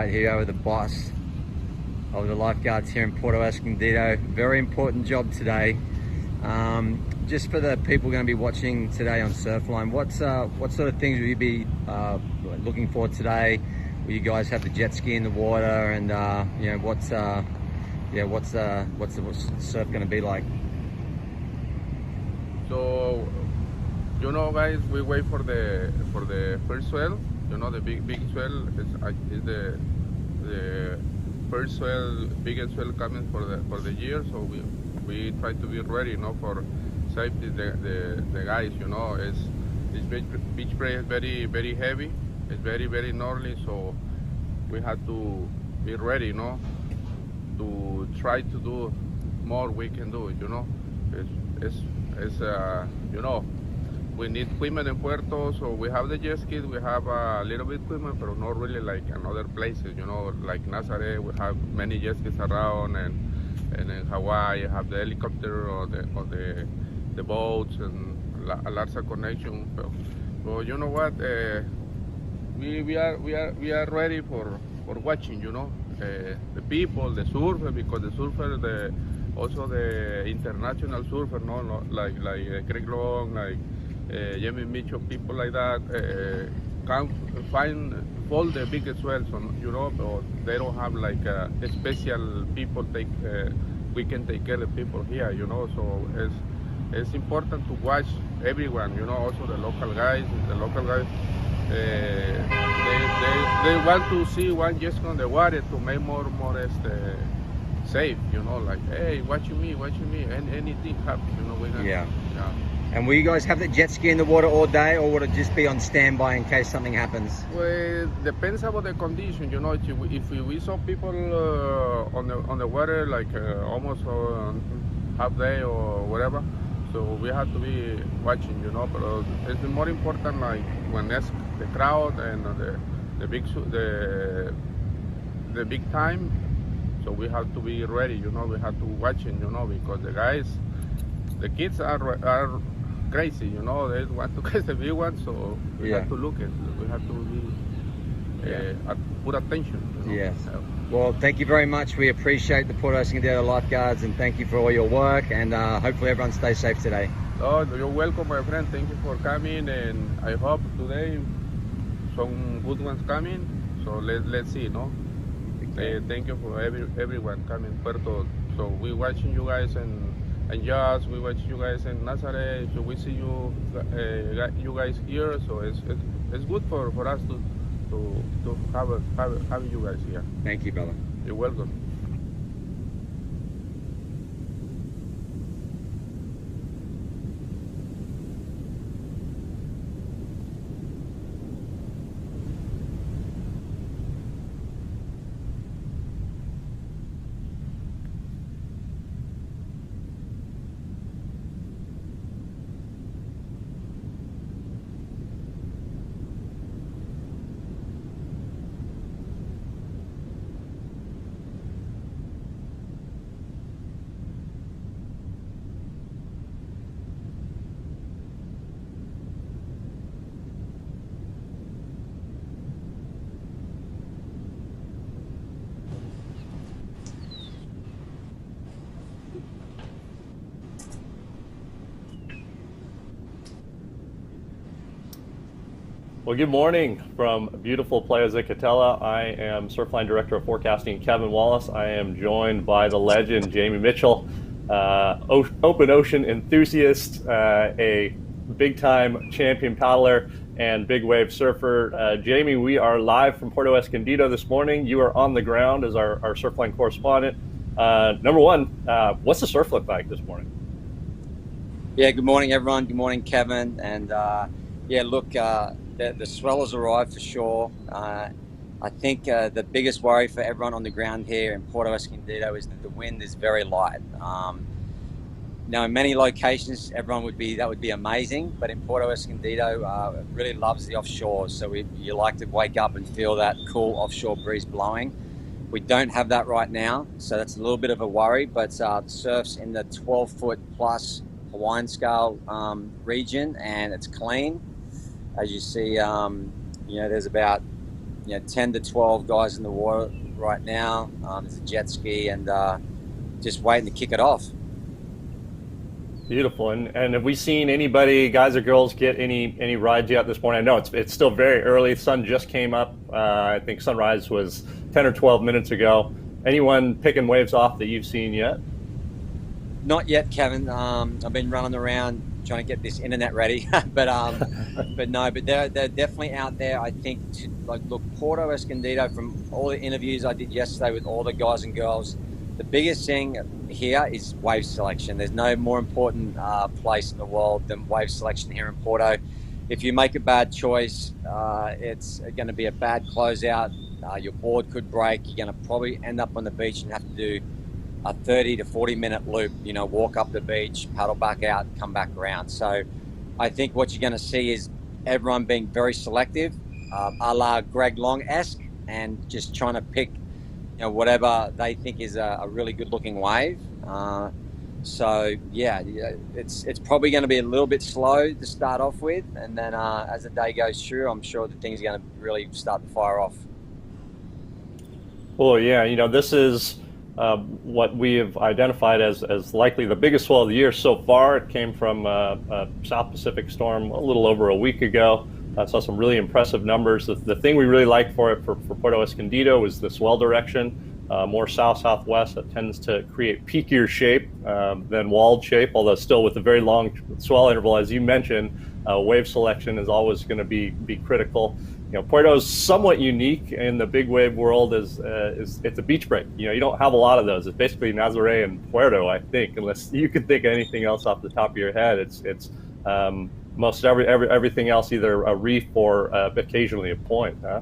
right here with the boss of the lifeguards here in Puerto Escondido. Very important job today. Just for the people going to be watching today on Surfline, what sort of things will you be looking for today? Will you guys have the jet ski in the water, and you know, what's the surf going to be like? So, you know, guys, we wait for the first swell. You know, the big swell is the first swell, biggest swell coming for the year. So we try to be ready, you know, for safety the guys. You know, this beach spray is very heavy. It's very gnarly. So we have to be ready, you know, to try to do more we can do. You know, it's you know, we need equipment in Puerto, so we have the jet skis, we have a little bit equipment, but not really like in other places, you know, like Nazaré, we have many jet skis around, and in Hawaii, you have the helicopter or the boats and a Larsa connection. So you know what, we are ready for watching, you know, the people, the surfer, because the surfer, also the international surfer, no, like Craig Long, like Jamie Mitchell, people like that, can fall the biggest swells, you know, but they don't have like special people we can take care of people here, you know. So it's important to watch everyone, you know, also the local guys. They want to see one just on the water to make more safe, you know, like, hey, watching me, and anything happens, you know. Yeah. And will you guys have the jet ski in the water all day, or would it just be on standby in case something happens? Well, depends about the condition, you know. If we saw people on the water, like almost half day or whatever, so we have to be watching, you know. But it's more important, like when there's the crowd and the big time. So we have to be ready, you know. We have to watch it, you know, because the kids are crazy, you know. They want to catch the big one, so we have to look at it. We have to be put attention. You know? Yes. Well, thank you very much. We appreciate the Puerto Escondido lifeguards, and thank you for all your work. And hopefully everyone stays safe today. Oh, you're welcome, my friend. Thank you for coming, and I hope today some good ones coming. So let's see, no. Thank you for everyone coming Puerto. So we watching you guys and Jazz, we watch you guys in Nazaré. So we see you guys here. So it's good for us to have you guys here. Thank you, brother. You're welcome. Well, good morning from beautiful Playa Zicatela. I am Surfline Director of Forecasting Kevin Wallace. I am joined by the legend Jamie Mitchell, open ocean enthusiast, a big-time champion paddler and big wave surfer. Jamie, we are live from Puerto Escondido this morning. You are on the ground as our Surfline correspondent. Number one, what's the surf look like this morning? Yeah, good morning, everyone. Good morning, Kevin. And yeah, look, the swell has arrived for sure. I think the biggest worry for everyone on the ground here in Puerto Escondido is that the wind is very light. Now, in many locations, that would be amazing, but in Puerto Escondido, it really loves the offshore. So you like to wake up and feel that cool offshore breeze blowing. We don't have that right now, so that's a little bit of a worry, but the surf's in the 12-foot plus Hawaiian scale region, and it's clean. As you see, there's about 10 to 12 guys in the water right now. There's a jet ski, and just waiting to kick it off. Beautiful. And have we seen anybody, guys or girls, get any rides yet this morning? I know it's still very early. The sun just came up. I think sunrise was 10 or 12 minutes ago. Anyone picking waves off that you've seen yet? Not yet, Kevin. I've been running around trying to get this internet ready, but they're definitely out there. I think look, Puerto Escondido, from all the interviews I did yesterday with all the guys and girls, the biggest thing here is wave selection. There's no more important place in the world than wave selection here in Porto. If you make a bad choice, it's going to be a bad closeout. Your board could break. You're going to probably end up on the beach and have to do a 30 to 40 minute loop, walk up the beach, paddle back out, come back around. So I think what you're going to see is everyone being very selective, a la Greg Long-esque, and just trying to pick whatever they think is a really good looking wave. So yeah, it's probably going to be a little bit slow to start off with, and then as the day goes through, I'm sure the things are going to really start to fire off. Well, yeah, this is what we have identified as likely the biggest swell of the year so far. It came from a South Pacific storm a little over a week ago. Saw some really impressive numbers. The thing we really like for it for Puerto Escondido is the swell direction, more south-southwest. That tends to create peakier shape than walled shape, although still with a very long swell interval. As you mentioned, wave selection is always going to be critical. Puerto's somewhat unique in the big wave world is it's a beach break. You don't have a lot of those. It's basically Nazaré and Puerto, I think, unless you can think of anything else off the top of your head. It's most everything else either a reef or occasionally a point, huh?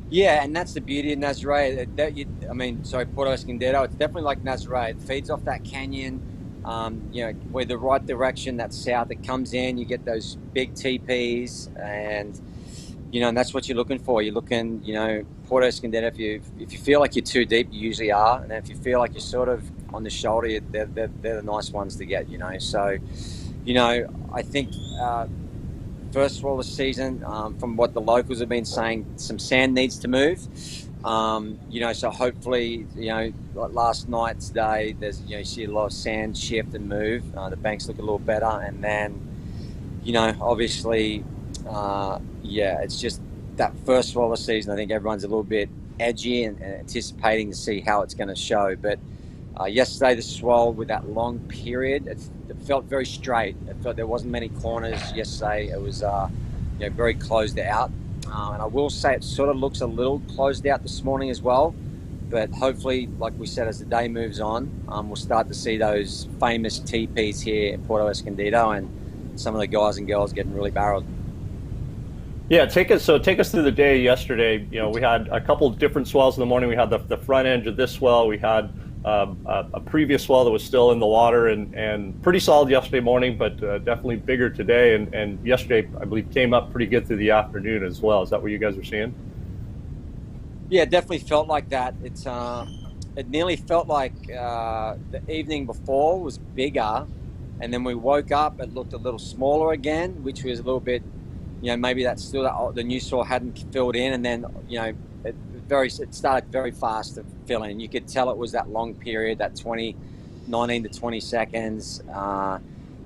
Yeah, and that's the beauty of Nazaré. Puerto Escondido. It's definitely like Nazaré. It feeds off that canyon. With the right direction, that's south. It comes in. You get those big teepees, and that's what you're looking for. You're looking, Puerto Escondido. If you feel like you're too deep, you usually are, and if you feel like you're sort of on the shoulder, they're the nice ones to get. So. I think first of all the season, from what the locals have been saying, some sand needs to move. So hopefully, like last night, today, there's, you see a lot of sand shift and move. The banks look a little better. And then, obviously, it's just that first swell of the season. I think everyone's a little bit edgy and anticipating to see how it's going to show. But yesterday, the swell with that long period, it felt very straight. It felt there wasn't many corners yesterday. It was very closed out. And I will say it sort of looks a little closed out this morning as well. But hopefully, like we said, as the day moves on, we'll start to see those famous teepees here in Puerto Escondido and some of the guys and girls getting really barreled. Yeah, take us through the day yesterday. We had a couple of different swells in the morning. We had the front edge of this swell. We had a previous swell that was still in the water and pretty solid yesterday morning, but definitely bigger today. And yesterday, I believe, came up pretty good through the afternoon as well. Is that what you guys are seeing? Yeah, it definitely felt like that. It nearly felt like the evening before was bigger, and then we woke up, it looked a little smaller again, which was a little bit, maybe that's still the new swell hadn't filled in, and then it started very fast to fill in. You could tell it was that long period, that 19 to 20 seconds,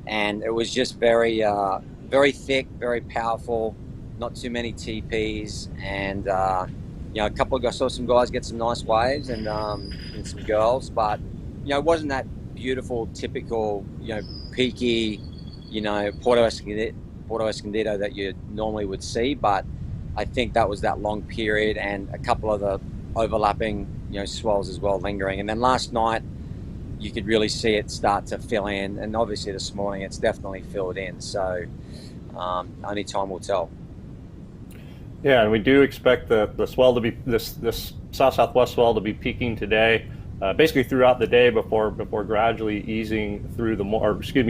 and it was just very very thick, very powerful, not too many TPs, and a couple of guys, saw some guys get some nice waves and some girls, but it wasn't that beautiful, typical, peaky, Puerto Escondido that you normally would see. But I think that was that long period and a couple of the overlapping, swells as well lingering. And then last night, you could really see it start to fill in, and obviously this morning it's definitely filled in. So only time will tell. Yeah, and we do expect the swell to be this south-southwest swell to be peaking today, basically throughout the day before gradually easing through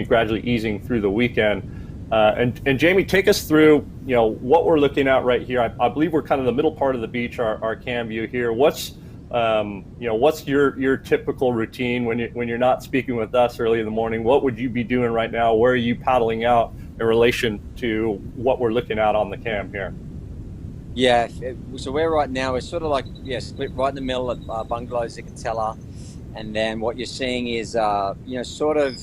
gradually easing through the weekend. And Jamie, take us through what we're looking at right here. I believe we're kind of the middle part of the beach, our cam view here. What's your typical routine when you're not speaking with us early in the morning? What would you be doing right now? Where are you paddling out in relation to what we're looking at on the cam here? Yeah, so we're right now, we're sort of like, yeah, split right in the middle of Bungalow Zicatela. And then what you're seeing is, sort of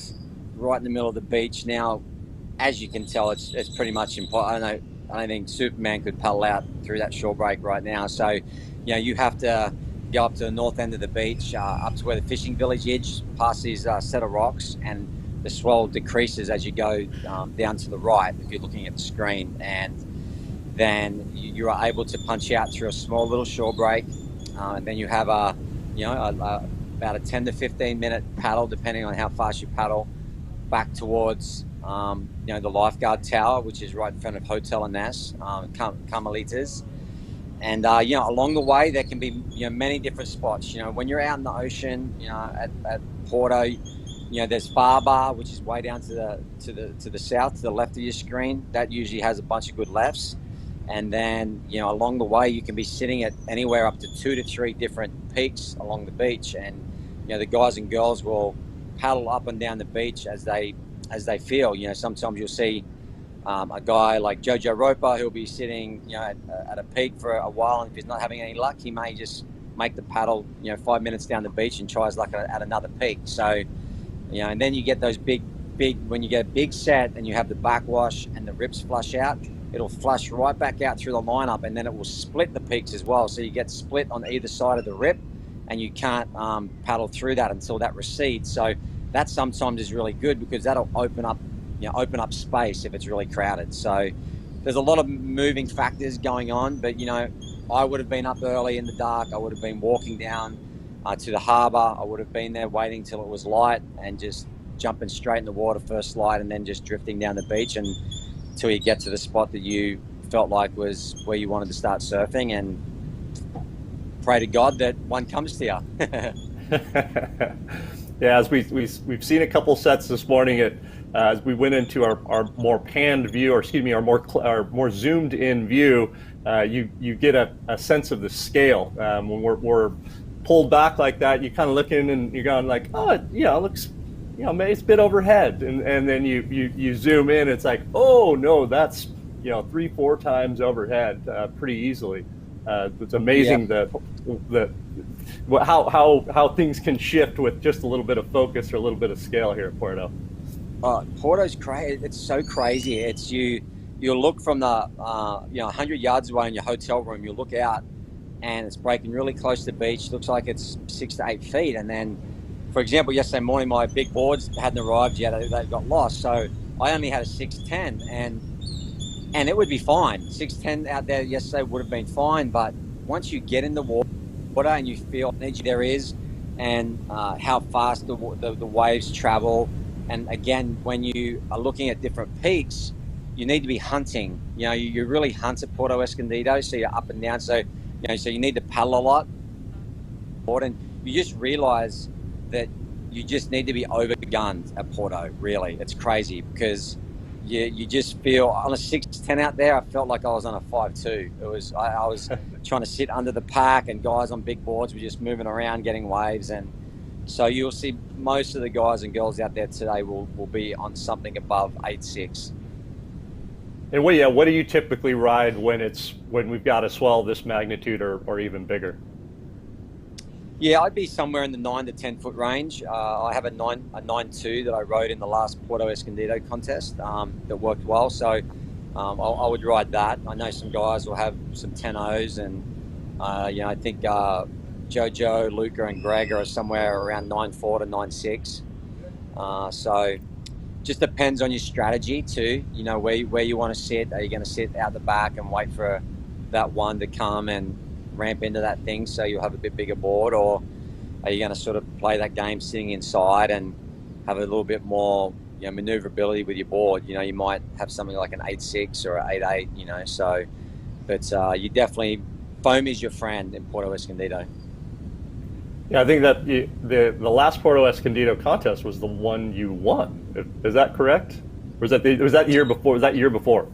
right in the middle of the beach. Now, as you can tell, it's pretty much impossible. I don't think Superman could paddle out through that shore break right now. So, you have to go up to the north end of the beach, up to where the fishing village is, past these set of rocks, and the swell decreases as you go down to the right if you're looking at the screen. And then you are able to punch out through a small little shore break, and then you have about a 10 to 15 minute paddle, depending on how fast you paddle, back towards the Lifeguard Tower, which is right in front of Hotel Anas, Carmelitas. And along the way there can be many different spots. When you're out in the ocean, at Porto, there's Bar, which is way down to the south, to the left of your screen. That usually has a bunch of good lefts. And then, along the way, you can be sitting at anywhere up to 2 to 3 different peaks along the beach. And, the guys and girls will paddle up and down the beach as they feel. Sometimes you'll see a guy like Jojo Roper who'll be sitting, at a peak for a while. And if he's not having any luck, he may just make the paddle, 5 minutes down the beach and try his luck at another peak. So, and then you get those big, when you get a big set and you have the backwash and the rips flush out, it'll flush right back out through the lineup, and then it will split the peaks as well. So you get split on either side of the rip, and you can't paddle through that until that recedes. So that sometimes is really good because that'll open up space if it's really crowded. So there's a lot of moving factors going on, but I would have been up early in the dark. I would have been walking down to the harbour. I would have been there waiting till it was light and just jumping straight in the water first light, and then just drifting down the beach and until you get to the spot that you felt like was where you wanted to start surfing, and pray to God that one comes to you. Yeah, as we've seen a couple sets this morning, as we went into our more panned view, or excuse me, our more zoomed in view, you get a sense of the scale. When we're pulled back like that, you kind of look in and you're going like, oh, it looks, maybe it's a bit overhead, and then you zoom in, it's like, oh no, that's 3-4 times overhead, pretty easily. It's amazing how things can shift with just a little bit of focus or a little bit of scale here at Puerto. Porto's crazy. It's so crazy. It's you look from the 100 yards away in your hotel room, you look out and it's breaking really close to the beach. Looks like it's 6 to 8 feet, and then, for example, yesterday morning my big boards hadn't arrived yet. They got lost, so I only had a 610, and it would be fine. 610 out there yesterday would have been fine, but once you get in the water and you feel how energy there is, and how fast the waves travel, and again, when you are looking at different peaks, you need to be hunting. You really hunt at Puerto Escondido, so you're up and down. So so you need to paddle a lot, and you just realize that you just need to be overgunned at Porto. Really, it's crazy because you just feel on a 610 out there. I felt like I was on a 5.2. I was trying to sit under the pack, and guys on big boards were just moving around, getting waves. And so you'll see most of the guys and girls out there today will be on something above 8.6. And what do you typically ride when we've got a swell this magnitude or even bigger? Yeah, I'd be somewhere in the 9 to 10 foot range. I have a 9.2 that I rode in the last Puerto Escondido contest that worked well. So I would ride that. I know some guys will have some 10.0s, and I think Jojo, Luca, and Greg are somewhere around 9.4 to 9.6. So just depends on your strategy too. Where you want to sit. Are you going to sit out the back and wait for that one to come and ramp into that thing so you'll have a bit bigger board, or are you going to sort of play that game sitting inside and have a little bit more maneuverability with your board? You might have something like an 8.6 or an 8.8, so but you definitely, foam is your friend in Puerto Escondido. Yeah, I think that the last Puerto Escondido contest was the one you won. Is that correct? Or was that year before? Was that year before?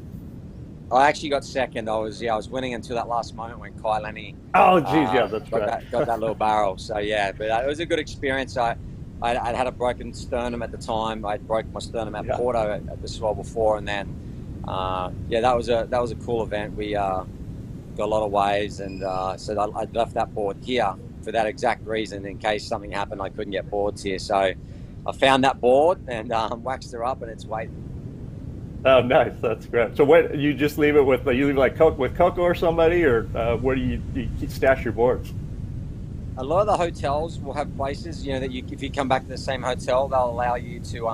I actually got second. I was winning until that last moment when Kai Lenny. Oh, geez, yeah, that's right. Got that little barrel. So yeah, but it was a good experience. I'd had a broken sternum at the time. I broke my sternum at Porto at the swell before, and then that was a cool event. We got got a lot of waves, and so I left that board here for that exact reason, in case something happened I couldn't get boards here. So I found that board and waxed her up, and it's waiting. Oh, nice. That's great. So what, you just leave it with, you leave like with Coco or somebody, or where do you stash your boards? A lot of the hotels will have places, you know, that if you come back to the same hotel, they'll allow you to,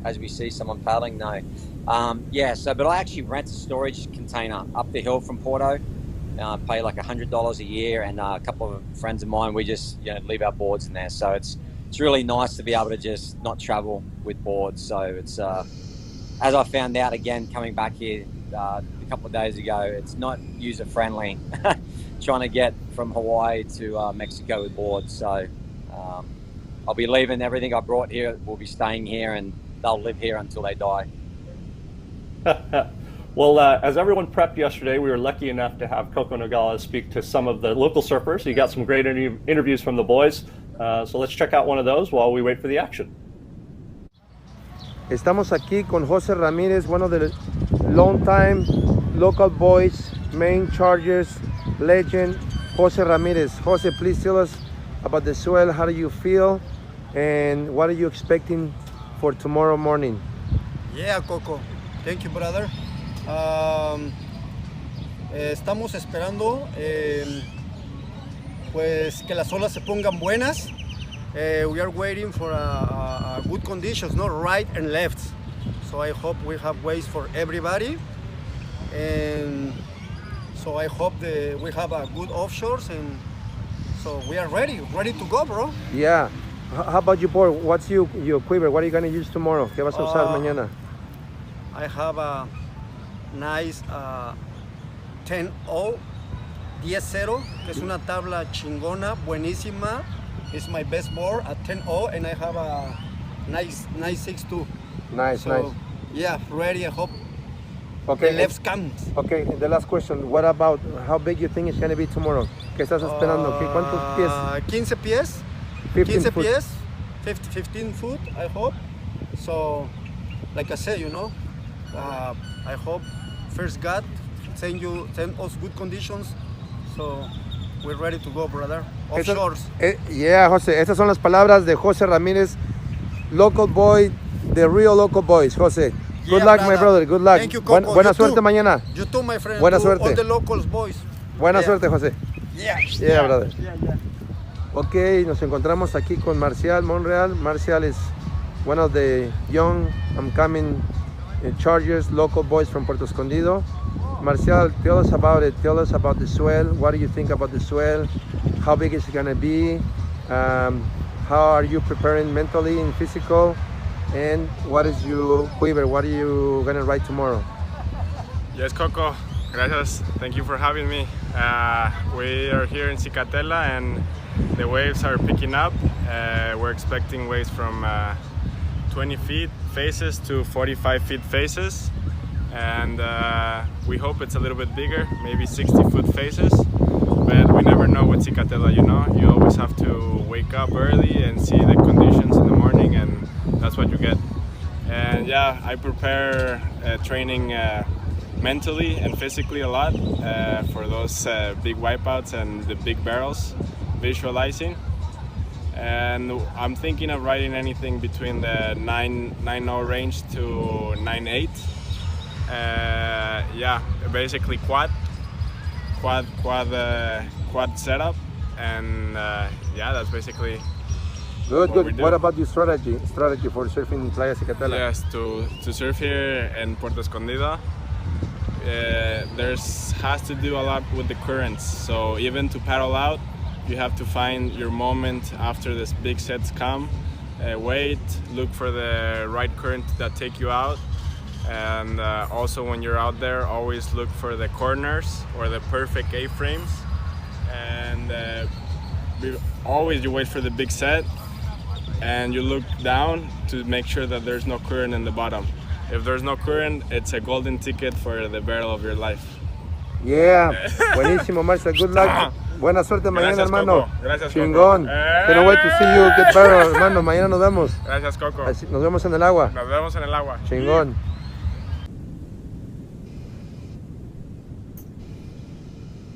as we see someone paddling, no. Yeah, so, but I actually rent a storage container up the hill from Porto. Pay like $100 a year, and a couple of friends of mine, we just, you know, leave our boards in there. So it's really nice to be able to just not travel with boards. So it's, as I found out again coming back here a couple of days ago, it's not user friendly trying to get from Hawaii to Mexico with boards. So I'll be leaving everything I brought here. We'll be staying here, and they'll live here until they die. Well, as everyone prepped yesterday, we were lucky enough to have Coco Nogales speak to some of the local surfers. You got some great interviews from the boys. So let's check out one of those while we wait for the action. Estamos aquí con José Ramírez, one of the long-time local boys, main chargers, legend, José Ramírez. José, please tell us about the swell. How do you feel? And what are you expecting for tomorrow morning? Yeah, Coco. Thank you, brother. Estamos esperando pues que las olas se pongan buenas. We are waiting for a good conditions, no right and left. So I hope we have waves for everybody, and so I hope that we have a good offshores, and so we are ready to go, bro. Yeah. How about your board? What's your quiver? What are you going to use tomorrow? ¿Qué vas a usar mañana? I have a nice 10-0, 10-0, que es una tabla chingona, buenísima. It's my best board at 10-0, and I have a nice 6-2. Nice, so, nice. Yeah, ready. I hope okay, the left comes. Okay, the last question. What about how big you think it's going to be tomorrow? ¿Qué estás esperando? ¿Cuántos pies? 15 pies. 15 foot. Pies. 15 foot, I hope. So, like I said, you know, I hope first God send us good conditions. So, we're ready to go, brother. Offshores. Yeah, José. Estas son las palabras de José Ramírez, local boy, the real local boys. José, good luck, my brother. Good luck. Thank you, Coco. Buena suerte mañana. You too, my friend. Buena suerte. All the locals boys. Buena suerte, José. Yeah, brother. Yeah. Ok, nos encontramos aquí con Marcial Monreal. Marcial is one of the young, upcoming chargers, local boys from Puerto Escondido. Marcial, tell us about it. Tell us about the swell. What do you think about the swell? How big is it going to be? How are you preparing mentally and physical? And what is your quiver? What are you going to ride tomorrow? Yes, Coco. Gracias. Thank you for having me. We are here in Zicatela, and the waves are picking up. We're expecting waves from 20 feet faces to 45 feet faces. And we hope it's a little bit bigger, maybe 60-foot faces, but we never know with Zicatela, you know. You always have to wake up early and see the conditions in the morning, and that's what you get. And yeah, I prepare training mentally and physically a lot for those big wipeouts and the big barrels, visualizing. And I'm thinking of riding anything between the 9.0 range to 9.8. Yeah, basically quad setup, and yeah, that's basically good. What about your strategy for surfing in Playa Zicatela? Yes, to surf here in Puerto Escondido, has to do a lot with the currents. So even to paddle out, you have to find your moment after this big sets come. Wait, look for the right current that take you out. And also when you're out there, always look for the corners or the perfect A-frames. And always you wait for the big set, and you look down to make sure that there's no current in the bottom. If there's no current, it's a golden ticket for the barrel of your life. Yeah, buenísimo, Marcia. Good luck. Buena suerte mañana, Gracias, hermano. Coco. Gracias, Chingón. Coco. Can't wait to see you get better, hermano. Mañana nos vemos. Gracias, Coco. Nos vemos en el agua. Nos vemos en el agua. Chingón.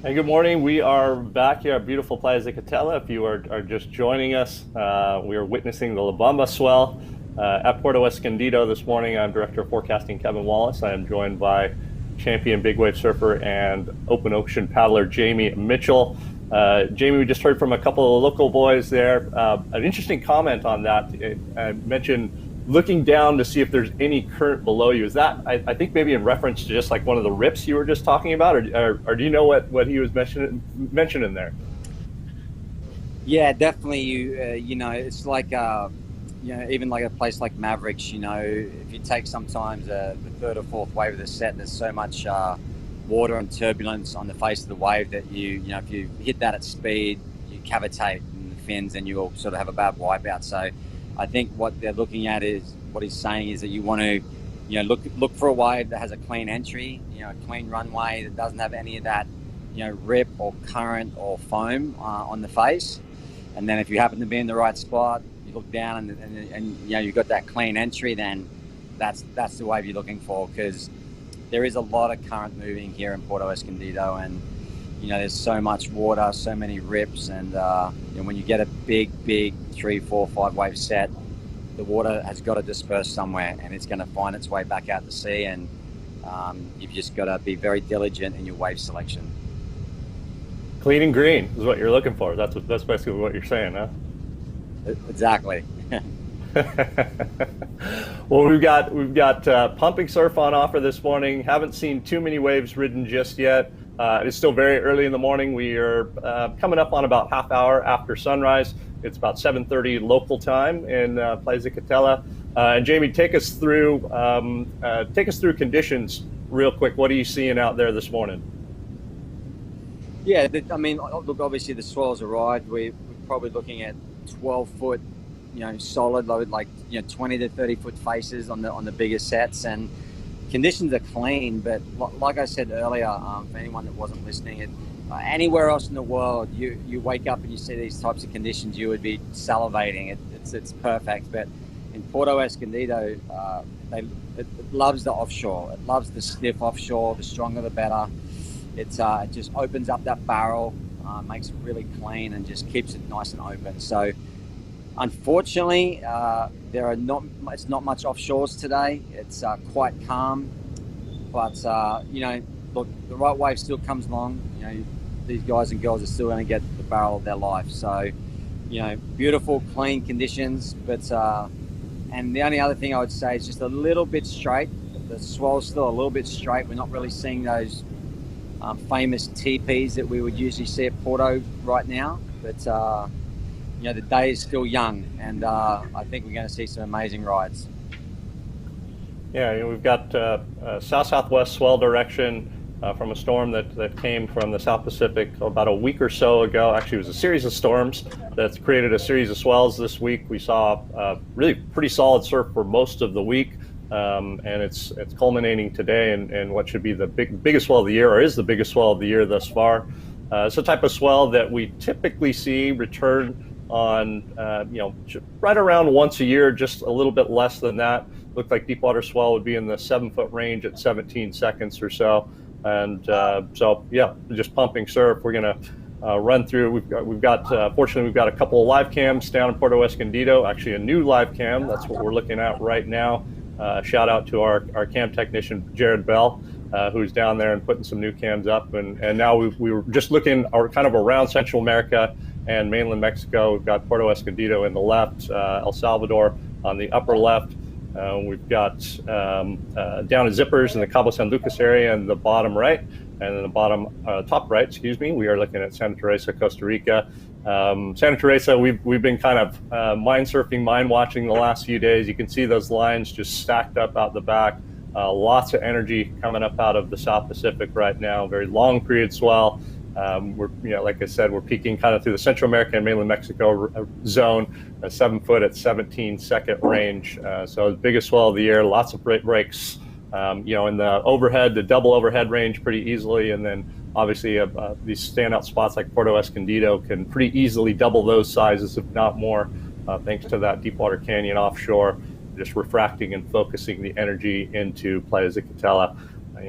And good morning. We are back here at beautiful Playa Zicatela. If you are just joining us, we are witnessing the La Bamba swell at Puerto Escondido this morning. I'm Director of Forecasting Kevin Wallace. I am joined by champion big wave surfer and open ocean paddler Jamie Mitchell. Jamie, we just heard from a couple of local boys there. An interesting comment on that. I mentioned looking down to see if there's any current below you. Is that, I think maybe in reference to just like one of the rips you were just talking about, or do you know what he was mentioning there? Yeah, definitely. You know, it's like, you know, even like a place like Mavericks, you know, if you take sometimes the third or fourth wave of the set, there's so much water and turbulence on the face of the wave that you know, if you hit that at speed, you cavitate in the fins and you'll sort of have a bad wipeout. So I think what they're looking at is, what he's saying is that you want to, you know, look for a wave that has a clean entry, you know, a clean runway that doesn't have any of that, you know, rip or current or foam on the face. And then if you happen to be in the right spot, you look down and you know, you've got that clean entry, then that's the wave you're looking for, because there is a lot of current moving here in Puerto Escondido, and you know, there's so much water, so many rips, and you know, when you get a big 3, 4, 5 wave set, the water has got to disperse somewhere, and it's going to find its way back out to sea, and you've just got to be very diligent in your wave selection. Clean and green is what you're looking for. That's basically what you're saying, huh? Exactly. Well, we've got pumping surf on offer this morning. Haven't seen too many waves ridden just yet. It's still very early in the morning. We are coming up on about half hour after sunrise. It's about 7:30 local time in Playa Zicatela. And Jamie, take us through conditions real quick. What are you seeing out there this morning? Yeah, I mean, look, obviously the swells arrived. We're probably looking at 12-foot, you know, solid load, like, you know, 20 to 30-foot faces on the bigger sets, and conditions are clean. But like I said earlier, for anyone that wasn't listening, anywhere else in the world, you wake up and you see these types of conditions, you would be salivating. It's perfect. But in Puerto Escondido, it loves the offshore. It loves the stiff offshore. The stronger, the better. It just opens up that barrel, makes it really clean, and just keeps it nice and open. So unfortunately, it's not much offshores today. It's quite calm, but you know, look, the right wave still comes along. You know, these guys and girls are still going to get the barrel of their life. So, you know, beautiful, clean conditions. But and the only other thing I would say is just a little bit straight. The swell's still a little bit straight. We're not really seeing those famous TPs that we would usually see at Porto right now. But you know, the day is still young, and I think we're going to see some amazing rides. Yeah, you know, we've got south-southwest swell direction from a storm that came from the South Pacific about a week or so ago. Actually, it was a series of storms that's created a series of swells this week. We saw really pretty solid surf for most of the week, and it's culminating today in what should be the biggest swell of the year, or is the biggest swell of the year thus far. It's a type of swell that we typically see return on, you know, right around once a year, just a little bit less than that. Looked like deep water swell would be in the 7-foot range at 17 seconds or so. And so, yeah, just pumping surf. We're going to run through. We've got fortunately, we've got a couple of live cams down in Puerto Escondido, actually a new live cam. That's what we're looking at right now. Shout out to our cam technician, Jared Bell, who's down there and putting some new cams up. And now we were just looking kind of around Central America and mainland Mexico. We've got Puerto Escondido in the left, El Salvador on the upper left. We've got down at Zippers in the Cabo San Lucas area in the bottom right, and in the bottom top right, excuse me, we are looking at Santa Teresa, Costa Rica. Santa Teresa, we've been kind of mind surfing, mind watching the last few days. You can see those lines just stacked up out the back. Lots of energy coming up out of the South Pacific right now. Very long period swell. We're, you know, like I said, we're peaking kind of through the Central America and mainland Mexico zone, 7 foot at 17 second range. So the biggest swell of the year, lots of breaks, you know, in the overhead, the double overhead range pretty easily. And then obviously these standout spots like Puerto Escondido can pretty easily double those sizes, if not more, thanks to that Deepwater Canyon offshore, just refracting and focusing the energy into Playa Zicatela.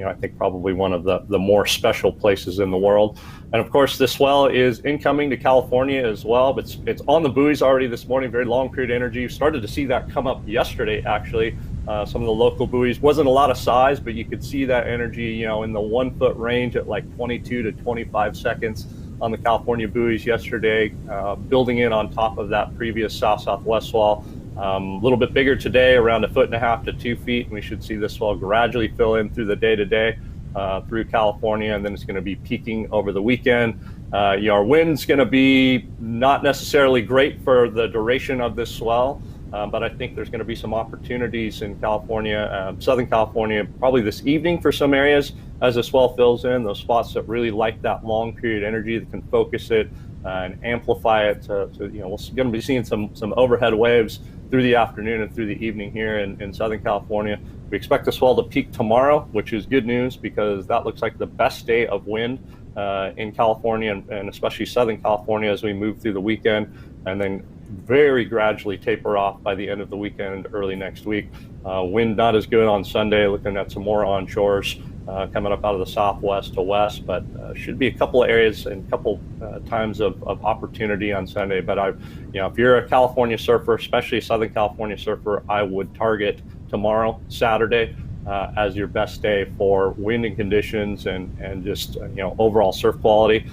I think probably one of the more special places in the world. And of course, this swell is incoming to California as well, but it's on the buoys already this morning, very long period energy. Started to see that come up yesterday, actually. Some of the local buoys, wasn't a lot of size, but you could see that energy, in the 1 foot range at like 22 to 25 seconds on the California buoys yesterday, building in on top of that previous south-southwest swell. A little bit bigger today, around 1.5 to 2 feet, and we should see this swell gradually fill in through the day-to-day through California, and then it's going to be peaking over the weekend. Our wind's going to be not necessarily great for the duration of this swell, but I think there's going to be some opportunities in California, Southern California, probably this evening for some areas as the swell fills in, those spots that really like that long period energy that can focus it and amplify it. We're going to be seeing some overhead waves through the afternoon and through the evening here in Southern California. We expect the swell to peak tomorrow, which is good news because that looks like the best day of wind in California and especially Southern California as we move through the weekend, and then very gradually taper off by the end of the weekend, early next week. Wind not as good on Sunday, looking at some more onshores coming up out of the southwest to west, but should be a couple of areas and a couple times of opportunity on Sunday. But if you're a California surfer, especially a Southern California surfer, I would target tomorrow, Saturday, as your best day for wind and conditions and just overall surf quality.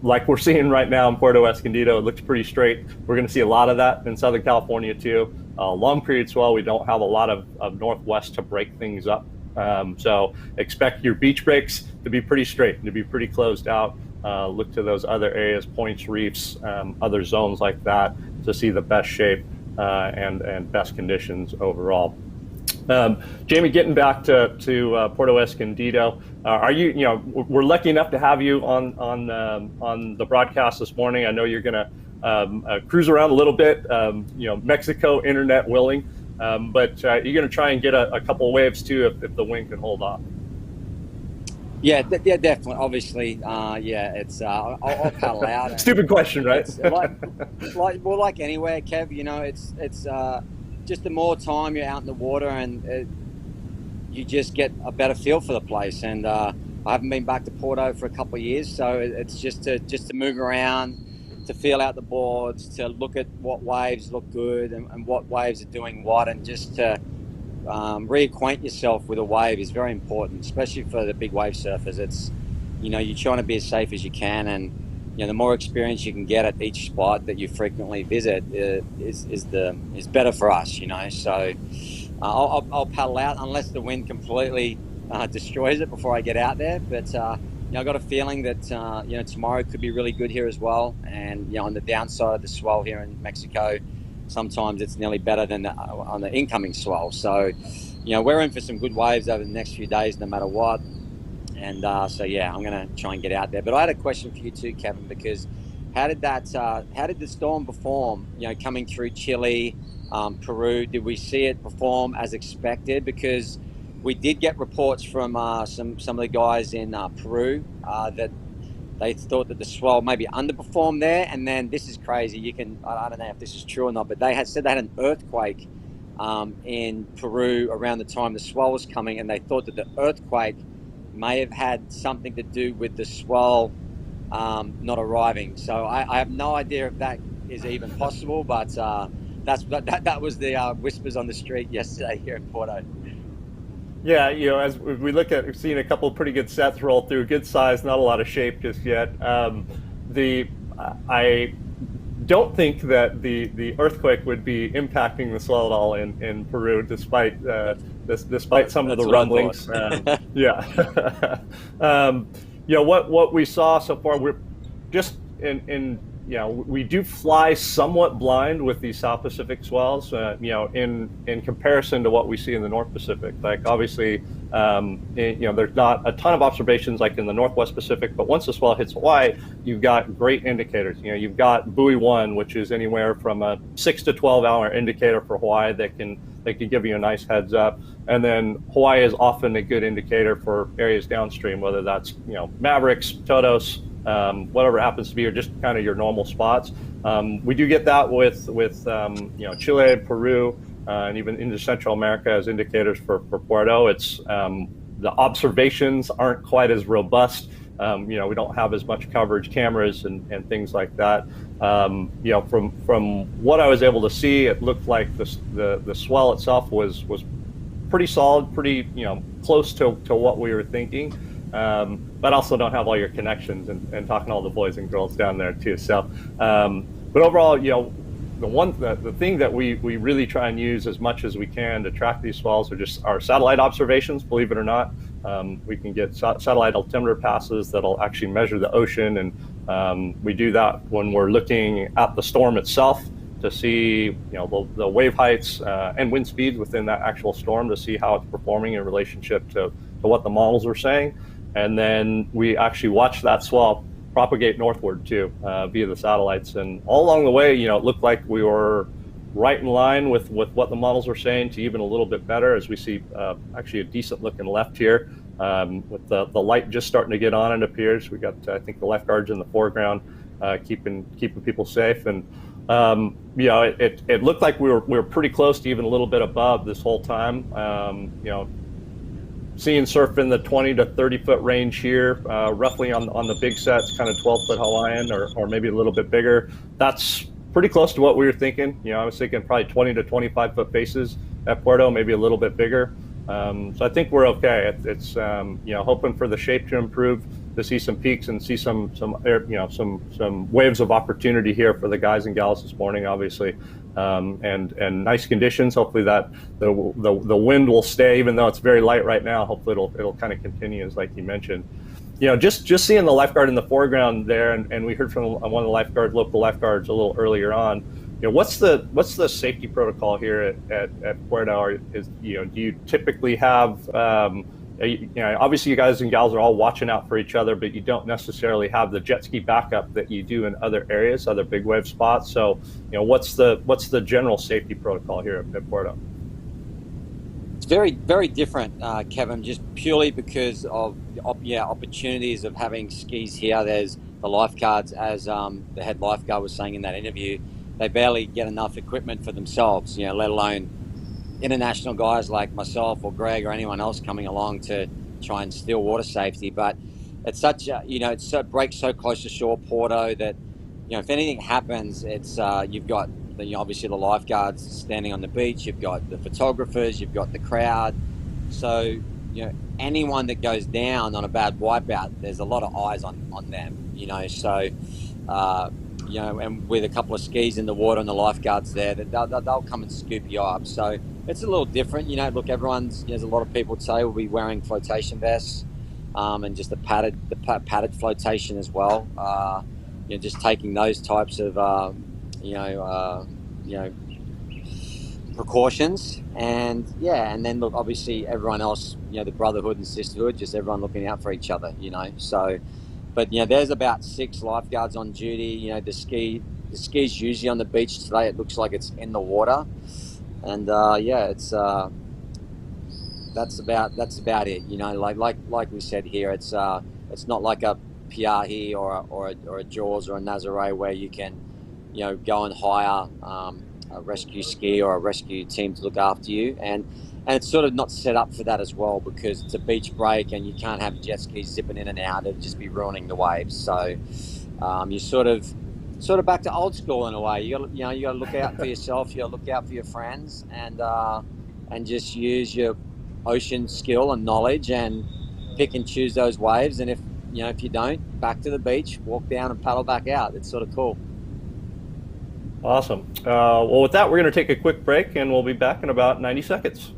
Like we're seeing right now in Puerto Escondido, it looks pretty straight. We're going to see a lot of that in Southern California too. Long period swell, we don't have a lot of northwest to break things up. So expect your beach breaks to be pretty straight and to be pretty closed out. Look to those other areas, points, reefs, other zones like that to see the best shape and best conditions overall. Jamie, getting back to Puerto Escondido, are you? We're lucky enough to have you on the broadcast this morning. I know you're going to cruise around a little bit, Mexico, internet willing, but you're going to try and get a couple waves too if the wind can hold off. Yeah, definitely. Obviously, it's I'll paddle out. Stupid question, right? It's like anywhere, Kev. It's just the more time you're out in the water and you just get a better feel for the place. And I haven't been back to Porto for a couple of years, so it's just to move around, to feel out the boards, to look at what waves look good and what waves are doing what, and just to reacquaint yourself with a wave is very important, especially for the big wave surfers. It's you're trying to be as safe as you can, and the more experience you can get at each spot that you frequently visit is better for us. So I'll paddle out unless the wind completely destroys it before I get out there. But I got a feeling that tomorrow could be really good here as well. And on the downside of the swell here in Mexico, sometimes it's nearly better than on the incoming swell. So we're in for some good waves over the next few days, no matter what. And I'm going to try and get out there. But I had a question for you too, Kevin, because how did the storm perform? Coming through Chile, Peru, did we see it perform as expected? Because we did get reports from some of the guys in Peru that they thought that the swell maybe underperformed there. And then this is crazy. I don't know if this is true or not, but they said they had an earthquake in Peru around the time the swell was coming, and they thought that the earthquake may have had something to do with the swell not arriving. So I have no idea if that is even possible, but that was the whispers on the street yesterday here in Porto. Yeah, as we look at, we've seen a couple of pretty good sets roll through, good size, not a lot of shape just yet. I don't think that the earthquake would be impacting the swell at all in Peru, despite some of the rumblings. What we saw so far, we're just we do fly somewhat blind with these South Pacific swells, in comparison to what we see in the North Pacific. Like obviously, there's not a ton of observations like in the Northwest Pacific, but once the swell hits Hawaii, you've got great indicators. You've got buoy 1, which is anywhere from a 6 to 12 hour indicator for Hawaii that can give you a nice heads up. And then Hawaii is often a good indicator for areas downstream, whether that's Mavericks, Todos, whatever happens to be, or just kind of your normal spots. We do get that with Chile, Peru, and even into Central America as indicators for Puerto. It's the observations aren't quite as robust. You know, we don't have as much coverage, cameras and things like that. You know, from what I was able to see, it looked like the swell itself was pretty solid, pretty, you know, close to what we were thinking. But also don't have all your connections and talking to all the boys and girls down there too. So, but overall, you know, the thing that we really try and use as much as we can to track these swells are just our satellite observations, believe it or not. We can get satellite altimeter passes that'll actually measure the ocean, and we do that when we're looking at the storm itself to see, you know, the wave heights and wind speeds within that actual storm to see how it's performing in relationship to what the models are saying. And then we actually watch that swell propagate northward too via the satellites. And all along the way, you know, it looked like we were right in line with what the models were saying, to even a little bit better, as we see actually a decent looking left here with the light just starting to get on, it appears. We got, I think, the lifeguards in the foreground keeping people safe. And you know, it looked like we were pretty close to even a little bit above this whole time. You know, seeing surf in the 20 to 30 foot range here, roughly on the big sets, kind of 12-foot Hawaiian or maybe a little bit bigger. That's pretty close to what we were thinking. You know, I was thinking probably 20 to 25 foot faces at Puerto, maybe a little bit bigger. So I think we're okay. It's you know, hoping for the shape to improve, to see some peaks and see some waves of opportunity here for the guys and gals this morning, obviously. And nice conditions. Hopefully that the wind will stay, even though it's very light right now. Hopefully it'll kind of continue, as like you mentioned. You know, just seeing the lifeguard in the foreground there, and we heard from one of the local lifeguards a little earlier on. You know, what's the safety protocol here at Puerto? You know, do you typically have you know, obviously you guys and gals are all watching out for each other, but you don't necessarily have the jet ski backup that you do in other areas, other big wave spots. So, you know, what's the general safety protocol here at Puerto? It's very, very different, Kevin, just purely because of opportunities of having skis here. There's the lifeguards, as the head lifeguard was saying in that interview, they barely get enough equipment for themselves, you know, let alone international guys like myself or Greg or anyone else coming along to try and steal water safety. But it's such a, you know, it's so breaks so close to shore, Porto, that, you know, if anything happens, it's you've got obviously the lifeguards standing on the beach, you've got the photographers, you've got the crowd. So, you know, anyone that goes down on a bad wipeout, there's a lot of eyes on them, you know. So you know, and with a couple of skis in the water and the lifeguards there, they'll come and scoop you up. So it's a little different, you know. Look, there's a lot of people say will be wearing flotation vests, and just the padded flotation as well. You know, just taking those types of you know, precautions, and then look, obviously everyone else, you know, the brotherhood and sisterhood, just everyone looking out for each other, you know. So, but you know, there's about 6 lifeguards on duty. You know, the ski's usually on the beach today. It looks like it's in the water, and it's that's about it. You know, like we said here, it's not like a Piahi or a Jaws or a Nazare where you can, you know, go and hire a rescue ski or a rescue team to look after you, and it's sort of not set up for that as well, because it's a beach break and you can't have jet skis zipping in and out. It'd just be ruining the waves. So you're sort of back to old school in a way. You got to look out for yourself. You got to look out for your friends, and just use your ocean skill and knowledge and pick and choose those waves. And if you don't, back to the beach, walk down and paddle back out. It's sort of cool. Awesome. Well, with that, we're going to take a quick break, and we'll be back in about 90 seconds.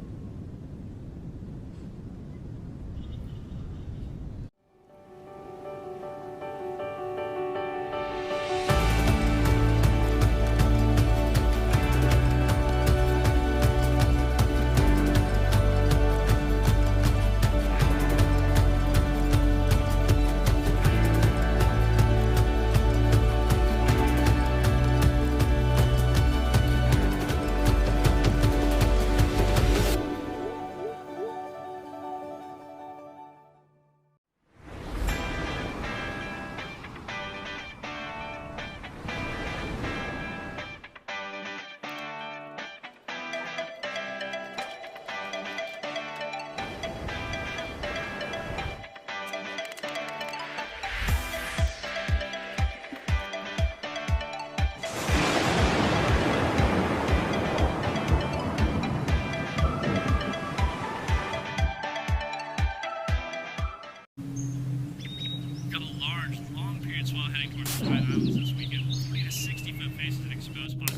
heading towards the Tide Islands this weekend. 40 to 60 foot faces and exposed spots.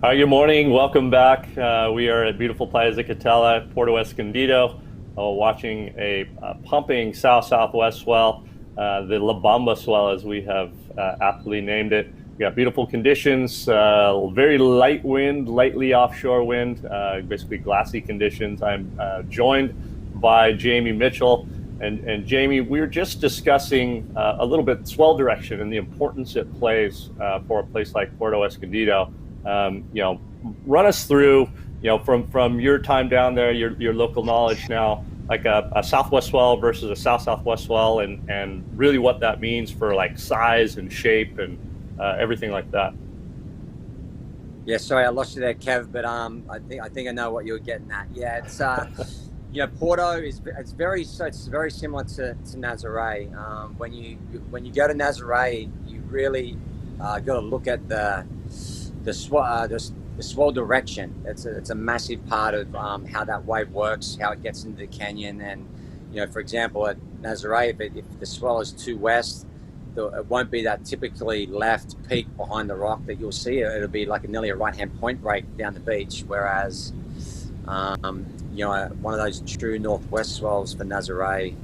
Hi, good morning. Welcome back. We are at beautiful Playa Zicatela, Puerto Escondido, watching a pumping south-southwest swell, the La Bamba swell, as we have aptly named it. We got beautiful conditions, very light wind, lightly offshore wind, basically glassy conditions. I'm joined by Jamie Mitchell. And Jamie, we were just discussing a little bit swell direction and the importance it plays for a place like Puerto Escondido. Run us through, from your time down there, your local knowledge now, like a southwest swell versus a south-southwest swell, and really what that means for like size and shape and everything like that. Yeah, sorry, I lost you there, Kev, but I think I know what you were getting at. Yeah, it's Porto it's very similar to Nazaré. When you go to Nazaré, you really got to look at the swell direction. It's a massive part of how that wave works, how it gets into the canyon. And for example, at Nazaré, if the swell is too west, it won't be that typically left peak behind the rock that you'll see. It'll be like nearly a right-hand point break down the beach. Whereas, one of those true northwest swells for Nazaré,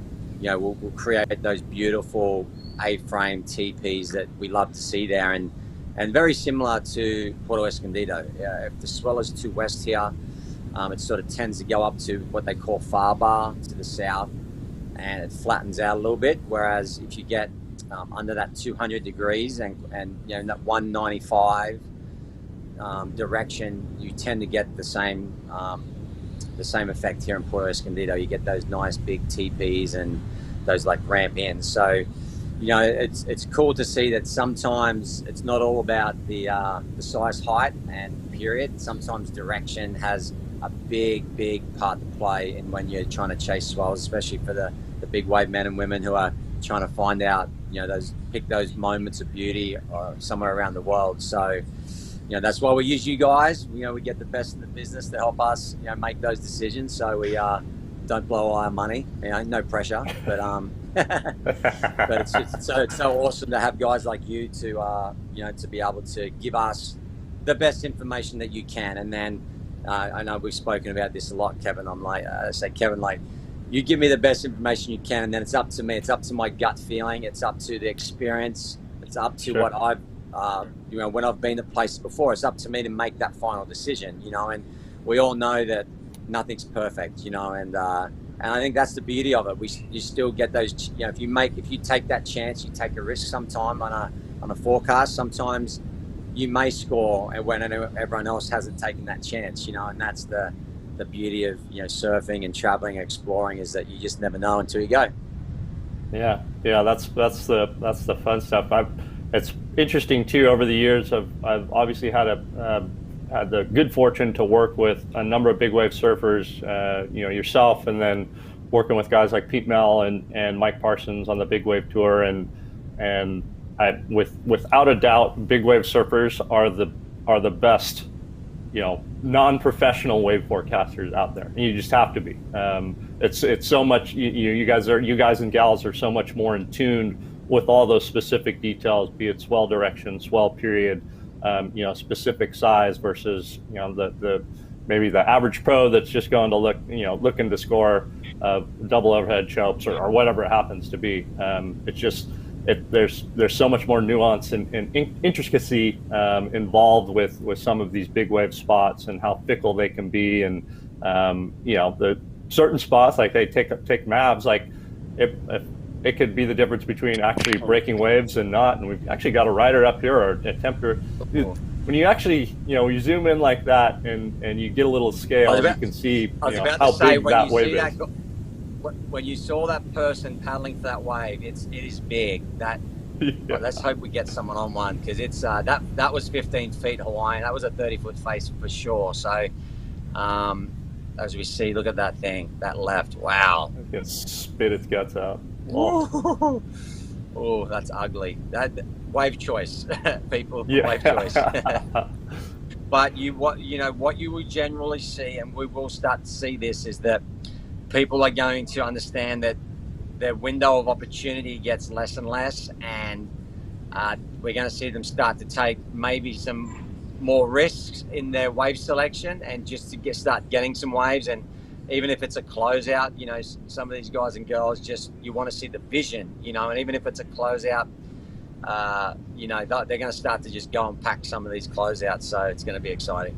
will create those beautiful A-frame teepees that we love to see there. And very similar to Puerto Escondido. If the swell is too west here, it sort of tends to go up to what they call far bar to the south, and it flattens out a little bit. Whereas if you get under that 200 degrees and in that 195 direction, you tend to get the same effect here in Puerto Escondido. You get those nice big teepees and those like ramp ends. So it's cool to see that sometimes it's not all about the size, height, and period. Sometimes direction has a big part to play in when you're trying to chase swells, especially for the big wave men and women who are trying to find out, pick those moments of beauty somewhere around the world. So, that's why we use you guys. We get the best in the business to help us, make those decisions. So we don't blow all our money. No pressure, but but it's so awesome to have guys like you to to be able to give us the best information that you can. And then I know we've spoken about this a lot, Kevin. Kevin, you give me the best information you can, and then it's up to me. It's up to my gut feeling. It's up to the experience. It's up to what I've when I've been to places before. It's up to me to make that final decision. And we all know that nothing's perfect. And I think that's the beauty of it. You still get those. If you take that chance, you take a risk sometime on a forecast. Sometimes you may score when everyone else hasn't taken that chance. And that's the beauty of surfing and traveling and exploring, is that you just never know until you go. Yeah, that's the fun stuff. It's interesting too. Over the years, I've obviously had the good fortune to work with a number of big wave surfers, yourself, and then working with guys like Pete Mel and Mike Parsons on the big wave tour, and without a doubt, big wave surfers are the best, non-professional wave forecasters out there. And you just have to be. It's so much. You guys and gals are so much more in tune with all those specific details, be it swell direction, swell period. Specific size versus maybe the average pro that's just going to looking to score double overhead chopes or whatever it happens to be. There's so much more nuance and intricacy involved with some of these big wave spots and how fickle they can be, and the certain spots, like they take Mavs, like if it could be the difference between actually breaking waves and not. And we've actually got a rider up here, or a temperature. When you actually, you zoom in like that and you get a little scale, you can see how big that wave is. When you saw that person paddling for that wave, it is big. That But let's hope we get someone on one, because it's that was 15 feet Hawaiian. That was a 30-foot face for sure. So as we see, look at that thing, that left. Wow. It's gonna spit its guts out. Oh, that's ugly. That wave choice, people. Yeah. Wave choice. But what you will generally see, and we will start to see this, is that people are going to understand that their window of opportunity gets less and less, and we're going to see them start to take maybe some more risks in their wave selection, and just to start getting some waves. And even if it's a closeout, some of these guys and girls, just, you want to see the vision, and even if it's a closeout, they're going to start to just go and pack some of these closeouts. So it's going to be exciting.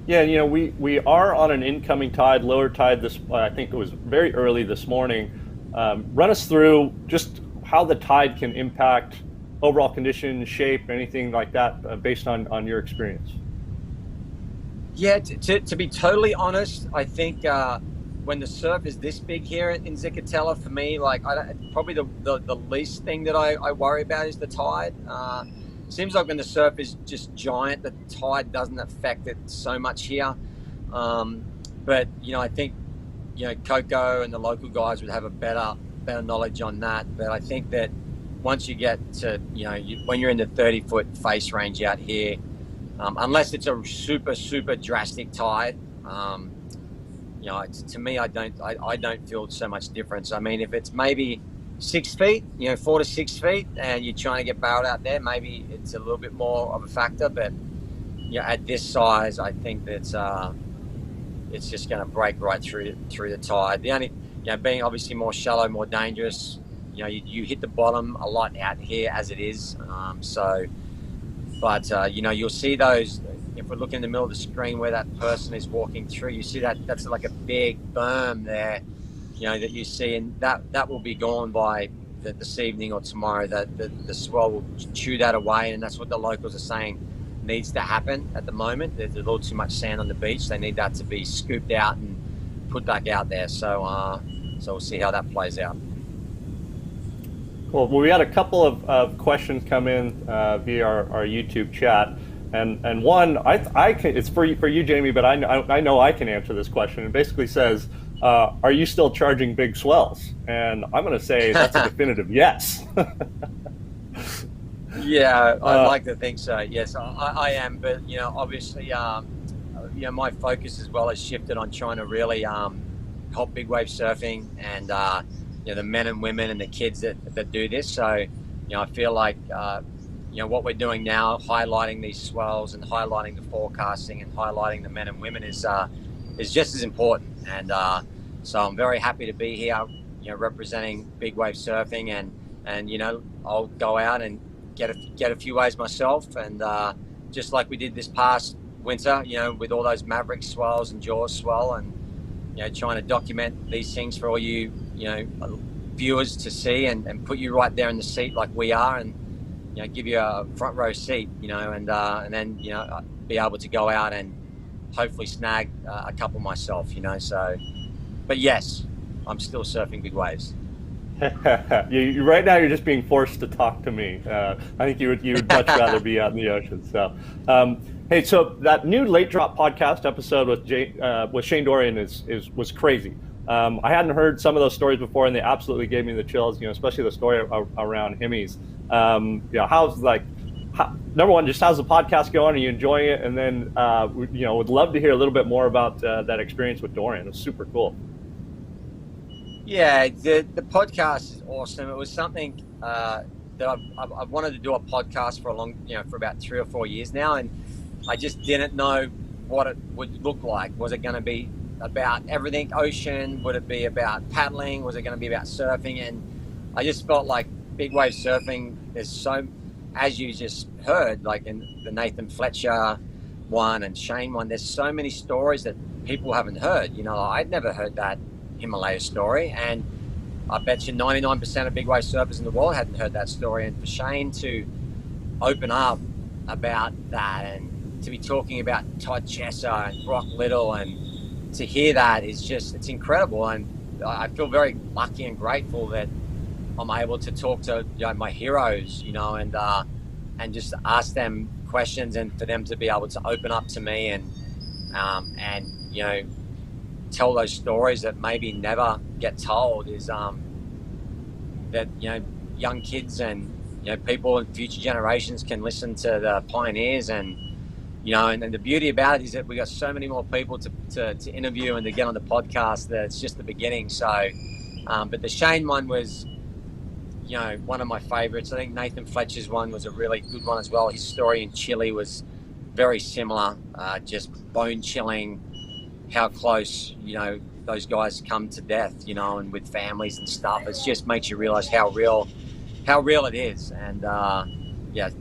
Yeah, we are on an incoming tide, lower tide this, I think it was very early this morning. Run us through just how the tide can impact overall condition, shape, anything like that, based on your experience. Yeah, to be totally honest, I think when the surf is this big here in Zicatela, for me, probably the least thing that I worry about is the tide. Seems like when the surf is just giant, the tide doesn't affect it so much here. But I think Coco and the local guys would have a better knowledge on that. But I think that once you get to when you're in the 30-foot face range out here, unless it's a super drastic tide, to me, I don't feel so much difference. I mean, if it's maybe 6 feet, 4 to 6 feet, and you're trying to get barreled out there, maybe it's a little bit more of a factor. But at this size, I think that it's just going to break right through the tide. The only, being obviously more shallow, more dangerous. You hit the bottom a lot out here as it is. You'll see those. If we're looking in the middle of the screen where that person is walking through, you see that's like a big berm there. That you see, and that will be gone by this evening or tomorrow. That the swell will chew that away, and that's what the locals are saying needs to happen at the moment. There's a little too much sand on the beach. They need that to be scooped out and put back out there. So we'll see how that plays out. Cool. Well, we had a couple of questions come in via our YouTube chat, and one it's for you, Jamie, but I know I can answer this question. It basically says, are you still charging big swells? And I'm going to say that's a definitive yes. Yeah, I'd like to think so. Yes, I am. But obviously, my focus as well has shifted on trying to really help big wave surfing, and the men and women and the kids that do this. So I feel like what we're doing now, highlighting these swells and highlighting the forecasting and highlighting the men and women is just as important. And so I'm very happy to be here, representing big wave surfing, and I'll go out and get a few waves myself, and just like we did this past winter, with all those Maverick swells and Jaws swell, and trying to document these things for all you viewers to see, and put you right there in the seat like we are, and give you a front row seat, and then be able to go out and hopefully snag a couple myself, so. But yes, I'm still surfing big waves. Right now you're just being forced to talk to me. I think you would much rather be out in the ocean. So, hey, so that new Late Drop podcast episode with Shane Dorian was crazy. I hadn't heard some of those stories before, and they absolutely gave me the chills. Especially the story around Hemis. Number one, just how's the podcast going? Are you enjoying it? And then, would love to hear a little bit more about that experience with Dorian. It was super cool. Yeah, the podcast is awesome. It was something that I've wanted to do a podcast for for about 3 or 4 years now, and I just didn't know what it would look like. Was it going to be about everything ocean? Would it be about paddling? Was it going to be about surfing? And I just felt like big wave surfing is so, as you just heard, like in the Nathan Fletcher one and Shane one, there's so many stories that people haven't heard. I'd never heard that Himalaya story, and I bet you 99% of big wave surfers in the world hadn't heard that story. And for Shane to open up about that, and to be talking about Todd Chesser and Brock Little, and to hear that is just, it's incredible. And I feel very lucky and grateful that I'm able to talk to my heroes, and just ask them questions, and for them to be able to open up to me and tell those stories that maybe never get told, is that young kids and people in future generations can listen to the pioneers, and and the beauty about it is that we got so many more people to interview and to get on the podcast, that it's just the beginning. So but the Shane one was one of my favorites. I think Nathan Fletcher's one was a really good one as well. His story in Chile was very similar, just bone chilling how close those guys come to death, and with families and stuff. It just makes you realize how real it is. And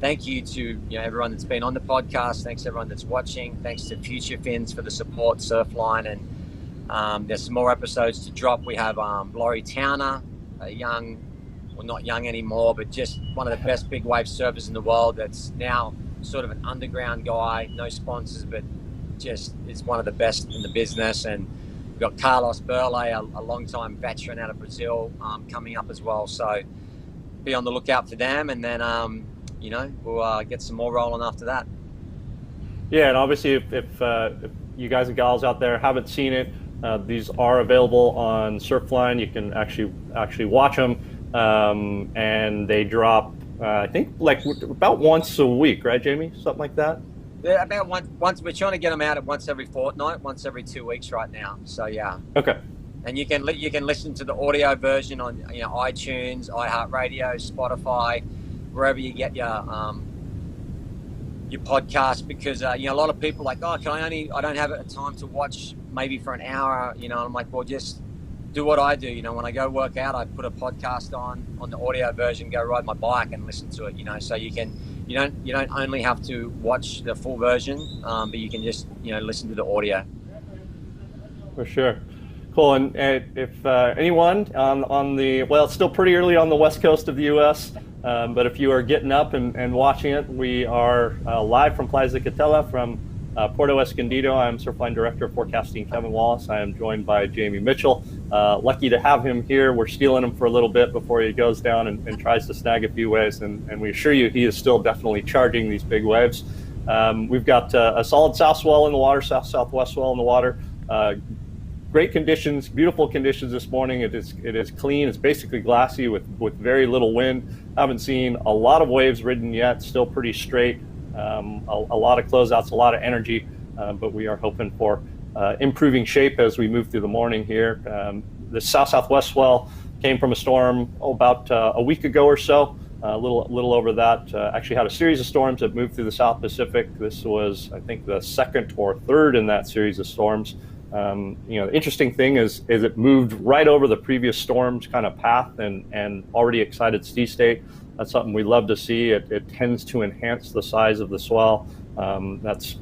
thank you to everyone that's been on the podcast. Thanks to everyone that's watching. Thanks to Future Fins for the support, Surfline, and there's some more episodes to drop. We have Laurie Towner, a young, well, not young anymore, but just one of the best big wave surfers in the world, that's now sort of an underground guy, no sponsors, but just is one of the best in the business. And we've got Carlos Burley, a long-time veteran out of Brazil, coming up as well. So be on the lookout for them, and then we'll get some more rolling after that. Yeah, and obviously if you guys and gals out there haven't seen it, these are available on Surfline. You can actually watch them, and they drop I think like about once a week, right, Jamie? Something like that. Yeah, about once. We're trying to get them out at once every fortnight, once every 2 weeks right now. So yeah. Okay. And you can listen to the audio version on iTunes, iHeartRadio, Spotify, wherever you get your podcast, because a lot of people are like, I don't have a time to watch maybe for an hour, and I'm like, well, just do what I do. When I go work out, I put a podcast on the audio version, go ride my bike and listen to it. So you don't only have to watch the full version, but you can just listen to the audio. For sure. Cool. And if anyone on the, well, it's still pretty early on the west coast of the U.S., but if you are getting up and watching it, we are live from Playa Zicatela from Puerto Escondido. I'm Surfline Director of Forecasting Kevin Wallace. I am joined by Jamie Mitchell. Lucky to have him here. We're stealing him for a little bit before he goes down and tries to snag a few waves, and we assure you he is still definitely charging these big waves. We've got a solid south swell in the water, south-southwest swell in the water. Great conditions, beautiful conditions this morning. It is clean. It's basically glassy with very little wind. Haven't seen a lot of waves ridden yet. Still pretty straight. A lot of closeouts, a lot of energy, but we are hoping for improving shape as we move through the morning here. The south-southwest swell came from a storm about a week ago or so. A little over that. Actually had a series of storms that moved through the South Pacific. This was, I think, the second or third in that series of storms. The interesting thing is it moved right over the previous storm's kind of path and already excited sea state. That's something we love to see. It tends to enhance the size of the swell. That's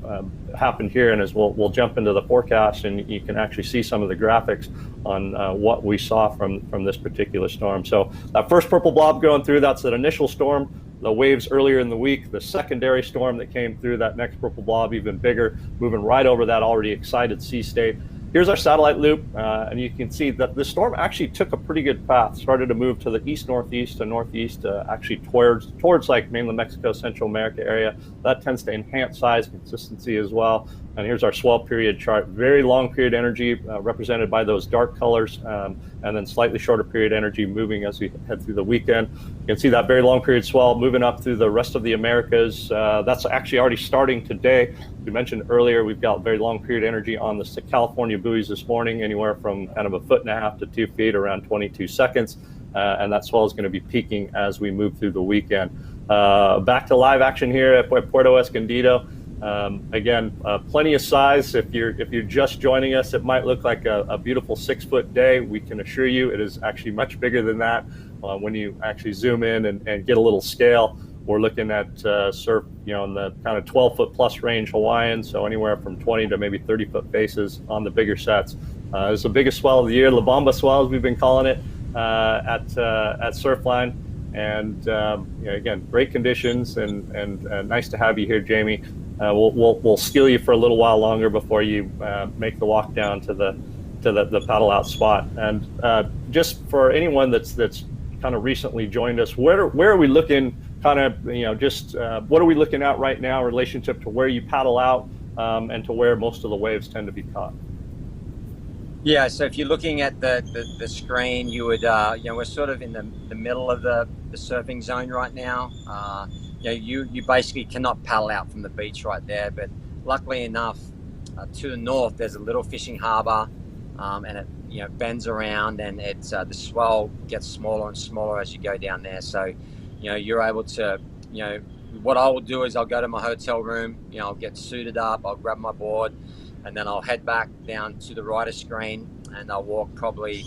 happened here, and as we'll jump into the forecast, and you can actually see some of the graphics on what we saw from this particular storm. So that first purple blob going through, that's that initial storm. The waves earlier in the week, the secondary storm that came through, that next purple blob, even bigger, moving right over that already excited sea state. Here's our satellite loop, and you can see that the storm actually took a pretty good path, started to move to the east-northeast to northeast, actually towards like mainland Mexico, Central America area. That tends to enhance size consistency as well. And here's our swell period chart. Very long period energy represented by those dark colors, and then slightly shorter period energy moving as we head through the weekend. You can see that very long period swell moving up through the rest of the Americas. That's actually already starting today. We mentioned earlier, we've got very long period energy on the California buoys this morning, anywhere from kind of 1.5 feet to 2 feet, around 22 seconds. And that swell is going to be peaking as we move through the weekend. Back to live action here at Puerto Escondido. Again, plenty of size. If you're just joining us, it might look like a beautiful 6-foot day. We can assure you it is actually much bigger than that. When you actually zoom in and get a little scale, we're looking at surf, in the kind of 12-foot plus range Hawaiian, so anywhere from 20 to maybe 30-foot faces on the bigger sets. It's the biggest swell of the year, La Bamba swell, as we've been calling it at Surfline. And again, great conditions, and nice to have you here, Jamie. We'll steal you for a little while longer before you make the walk down to the paddle out spot. And just for anyone that's kind of recently joined us. Where are we looking? Kind of, just what are we looking at right now in relationship to where you paddle out and to where most of the waves tend to be caught? Yeah, so if you're looking at the screen, you would, we're sort of in the middle of the surfing zone right now. You basically cannot paddle out from the beach right there, but luckily enough, to the north, there's a little fishing harbor, and it bends around, and it's the swell gets smaller and smaller as you go down there. So, you're able to, what I will do is I'll go to my hotel room, I'll get suited up, I'll grab my board, and then I'll head back down to the rider screen, and I'll walk probably,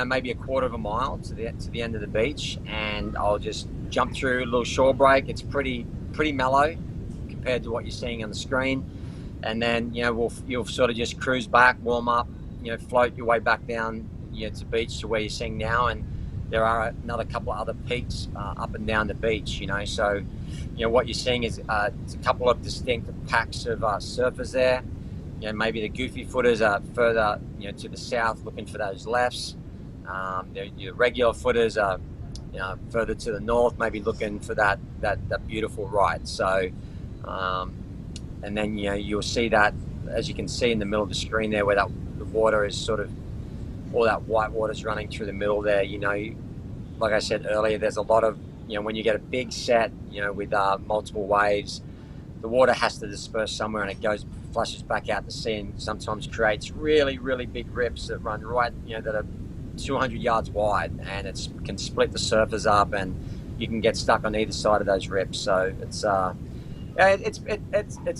maybe a quarter of a mile to the end of the beach, and I'll just jump through a little shore break. It's pretty mellow compared to what you're seeing on the screen, and then you'll sort of just cruise back, warm up, float your way back down to beach to where you're seeing now, and there are another couple of other peaks up and down the beach. So what you're seeing is it's a couple of distinct packs of surfers there. Maybe the goofy footers are further to the south looking for those lefts. Your regular footers are further to the north, maybe looking for that beautiful right. So and then you'll see that, as you can see in the middle of the screen there, where the water is sort of, all that white water's running through the middle there. Like I said earlier, there's a lot of, when you get a big set, with multiple waves, the water has to disperse somewhere, and it flushes back out to sea, and sometimes creates really, really big rips that run right, that are 200 yards wide, and it can split the surfers up, and you can get stuck on either side of those rips. So it's a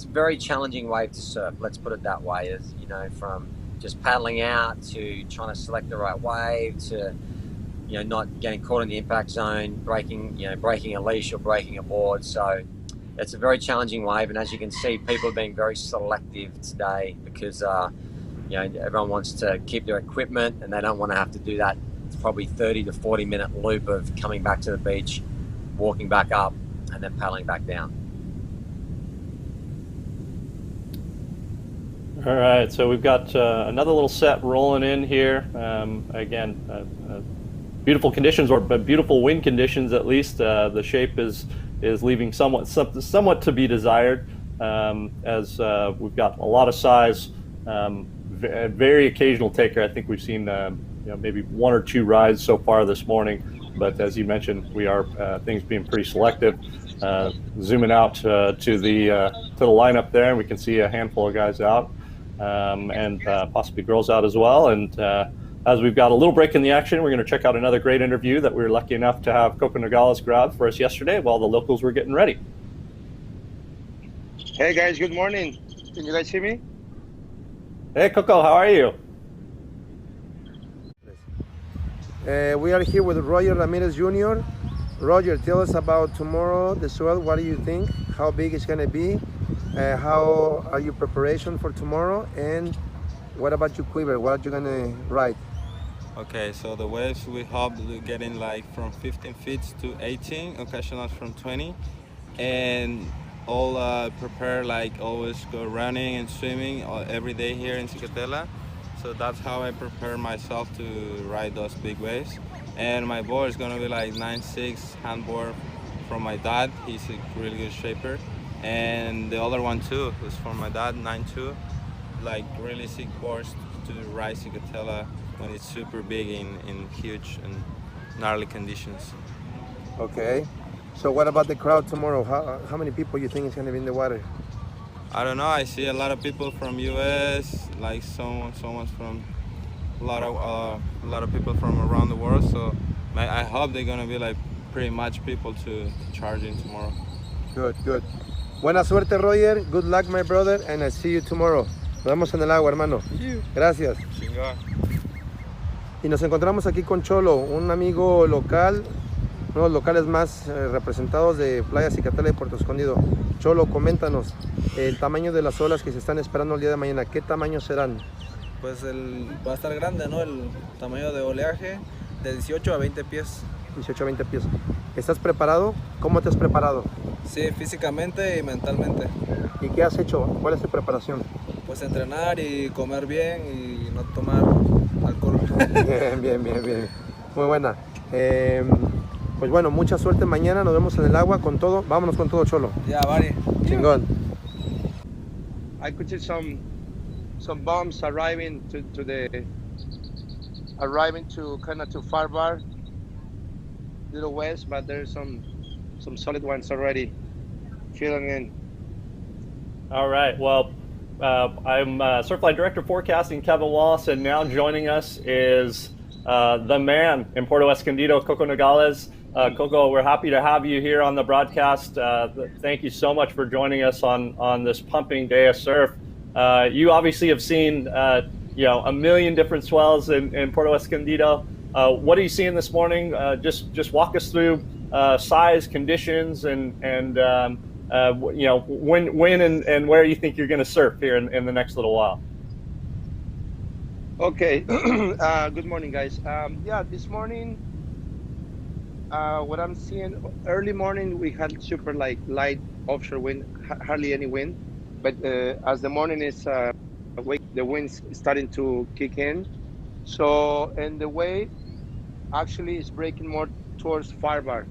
very challenging wave to surf. Let's put it that way. As from just paddling out to trying to select the right wave to not getting caught in the impact zone, breaking a leash or breaking a board. So it's a very challenging wave, and as you can see, people are being very selective today because everyone wants to keep their equipment, and they don't want to have to do that probably 30 to 40 minute loop of coming back to the beach, walking back up, and then paddling back down. All right, so we've got another little set rolling in here. Again, beautiful conditions, or beautiful wind conditions at least. The shape is leaving somewhat to be desired, as we've got a lot of size, very occasional taker. I think we've seen maybe one or two rides so far this morning, but as you mentioned, we are things being pretty selective. Zooming out to the lineup there, and we can see a handful of guys out, and possibly girls out as well. And as we've got a little break in the action, we're going to check out another great interview that we were lucky enough to have Coco Nogales grab for us yesterday while the locals were getting ready. Hey guys, good morning. Can you guys hear me? Hey Coco, how are you? We are here with Roger Ramirez Jr. Roger, tell us about tomorrow, the swell. What do you think? How big it's going to be? How are your preparation for tomorrow? And what about your quiver? What are you going to ride? Okay, so the waves we hope to get in like from 15 feet to 18, occasional from 20. And all prepare, like always go running and swimming every day here in Zicatela. So that's how I prepare myself to ride those big waves. And my board is gonna be like 9.6 handboard from my dad. He's a really good shaper. And the other one too is from my dad, 9.2. Like really sick boards to ride Zicatela when it's super big in huge and gnarly conditions. Okay. So what about the crowd tomorrow? How many people you think is gonna be in the water? I don't know. I see a lot of people from US, like someone's from a lot of people from around the world. So I hope they're gonna be like pretty much people to charge in tomorrow. Good, good. Buena suerte, Roger. Good luck, my brother, and I see you tomorrow. Nos vemos en el agua, hermano. Gracias. Chingón. Y nos encontramos aquí con Cholo, un amigo local, uno de los locales más representados de Playa Zicatela y Puerto Escondido. Cholo, coméntanos el tamaño de las olas que se están esperando el día de mañana. ¿Qué tamaño serán? Pues va a estar grande, ¿no? El tamaño de oleaje de 18 a 20 pies. 18 a 20 pies. ¿Estás preparado? ¿Cómo te has preparado? Sí, físicamente y mentalmente. ¿Y qué has hecho? ¿Cuál es tu preparación? Pues entrenar y comer bien y no tomar alcohol. Bien. Muy buena. Pues bueno, mucha suerte mañana, nos vemos en el agua con todo. Vámonos con todo, Cholo. Ya, vale. Chingón. I could see some bombs arriving to kind of to far bar, little west, but there's some solid ones already filling in. All right. Well, I'm Surfline Director Forecasting Kevin Wallace, and now joining us is the man in Puerto Escondido, Coco Nogales. Coco, we're happy to have you here on the broadcast. Thank you so much for joining us on this pumping day of surf. You obviously have seen a million different swells in Puerto Escondido. What are you seeing this morning? Just walk us through size, conditions, and when and where you think you're going to surf here in the next little while. Okay. Good morning, guys. This morning, what I'm seeing, early morning we had super light offshore wind, hardly any wind, but as the morning is the wind's starting to kick in. So, and the wave actually is breaking more towards far bar.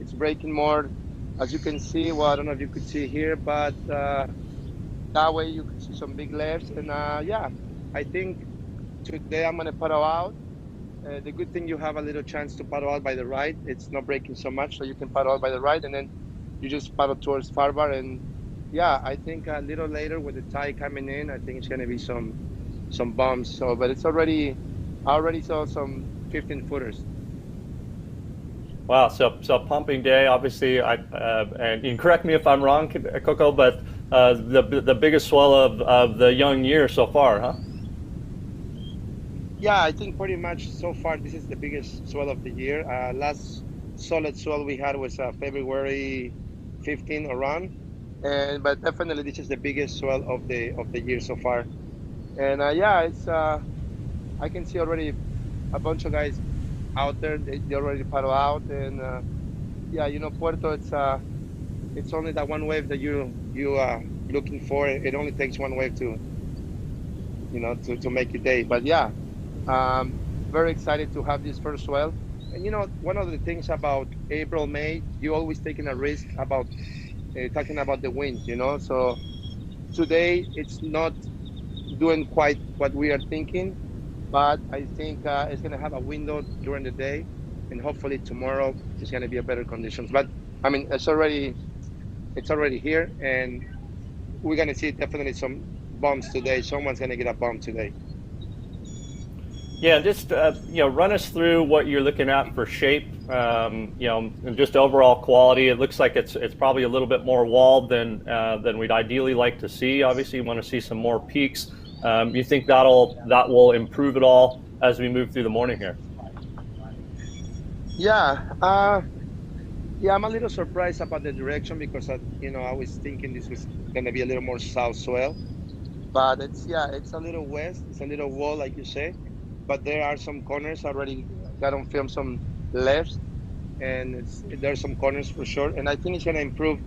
It's breaking more, as you can see. Well, I don't know if you could see here, but that way you could see some big lefts. And I think today I'm gonna paddle out. The good thing, you have a little chance to paddle out by the right. It's not breaking so much, so you can paddle out by the right, and then you just paddle towards far bar. And I think a little later with the tide coming in, I think it's gonna be some bumps. So, but it's I already saw some 15 footers. Wow, so pumping day, obviously. And you can correct me if I'm wrong, Coco, but the biggest swell of the young year so far, huh? Yeah, I think pretty much so far this is the biggest swell of the year. Last solid swell we had was February 15 around, but definitely this is the biggest swell of the year so far. And it's I can see already a bunch of guys out there. They already paddle out, and Puerto, it's only that one wave that you looking for. It only takes one wave to make your day. But very excited to have this first swell. And one of the things about April, May, you always taking a risk about talking about the wind. So today it's not doing quite what we are thinking, but I think it's going to have a window during the day, and hopefully tomorrow it's going to be a better conditions. But I mean, it's already here, and we're going to see definitely some bumps today. Someone's going to get a bump today. Yeah, just run us through what you're looking at for shape, and just overall quality. It looks like it's probably a little bit more walled than we'd ideally like to see. Obviously, you want to see some more peaks. You think that will improve it all as we move through the morning here? I'm a little surprised about the direction, because I was thinking this was going to be a little more south swell, but it's a little west. It's a little wall, like you say, but there are some corners already. Got on film some lefts, and there's some corners for sure. And I think it's going to improve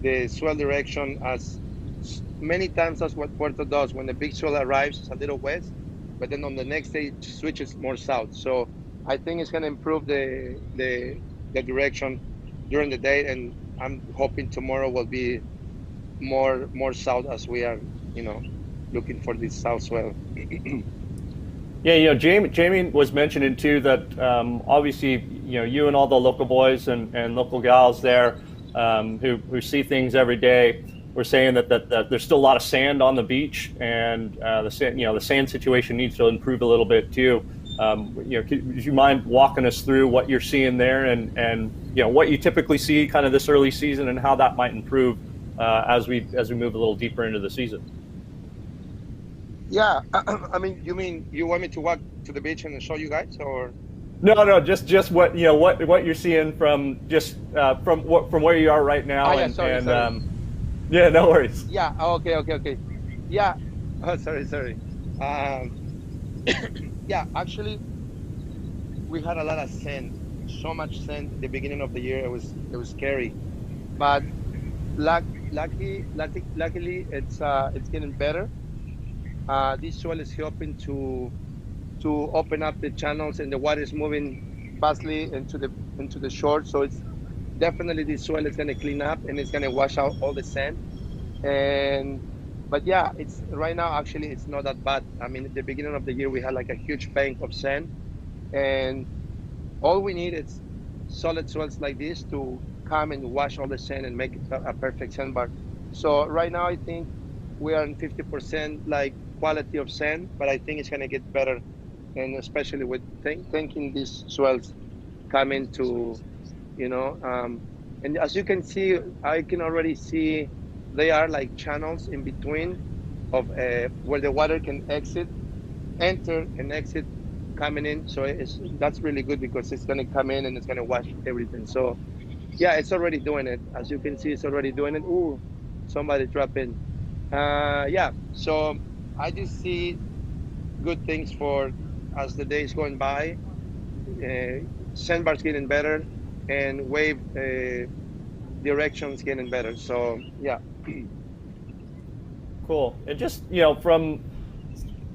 the swell direction as many times as what Puerto does. When the big swell arrives, it's a little west, but then on the next day it switches more south. So I think it's going to improve the direction during the day, and I'm hoping tomorrow will be more south as we are looking for this south swell. Yeah, Jamie was mentioning too that obviously you and all the local boys and local gals there who see things every day. We're saying that there's still a lot of sand on the beach, and the sand situation needs to improve a little bit too. Would you mind walking us through what you're seeing there, and what you typically see kind of this early season, and how that might improve as we move a little deeper into the season? Yeah, I mean, you want me to walk to the beach and show you guys, or? No, just what what you're seeing from from where you are right now. Sorry. Yeah, no worries. Yeah. Okay. Yeah. Oh, sorry. Yeah, actually, we had a lot of sand. So much sand at the beginning of the year. It was scary, but luckily it's getting better. This swell is helping to open up the channels, and the water is moving fastly into the shore. So it's definitely this swell is going to clean up and it's going to wash out all the sand. And but yeah, it's right now actually it's not that bad. I mean, at the beginning of the year we had like a huge bank of sand, and all we need is solid swells like this to come and wash all the sand and make it a perfect sandbar. So right now I think we are in 50% like quality of sand, but I think it's going to get better, and especially with thanking these swells coming to, and as you can see, I can already see they are like channels in between of where the water can enter and exit coming in. So that's really good because it's going to come in and it's going to wash everything. So yeah, it's already doing it. As you can see, it's already doing it. Ooh, somebody drop in. Yeah, so I just see good things for as the days going by. Sandbars getting better and wave directions getting better. So yeah. Cool. And just, from,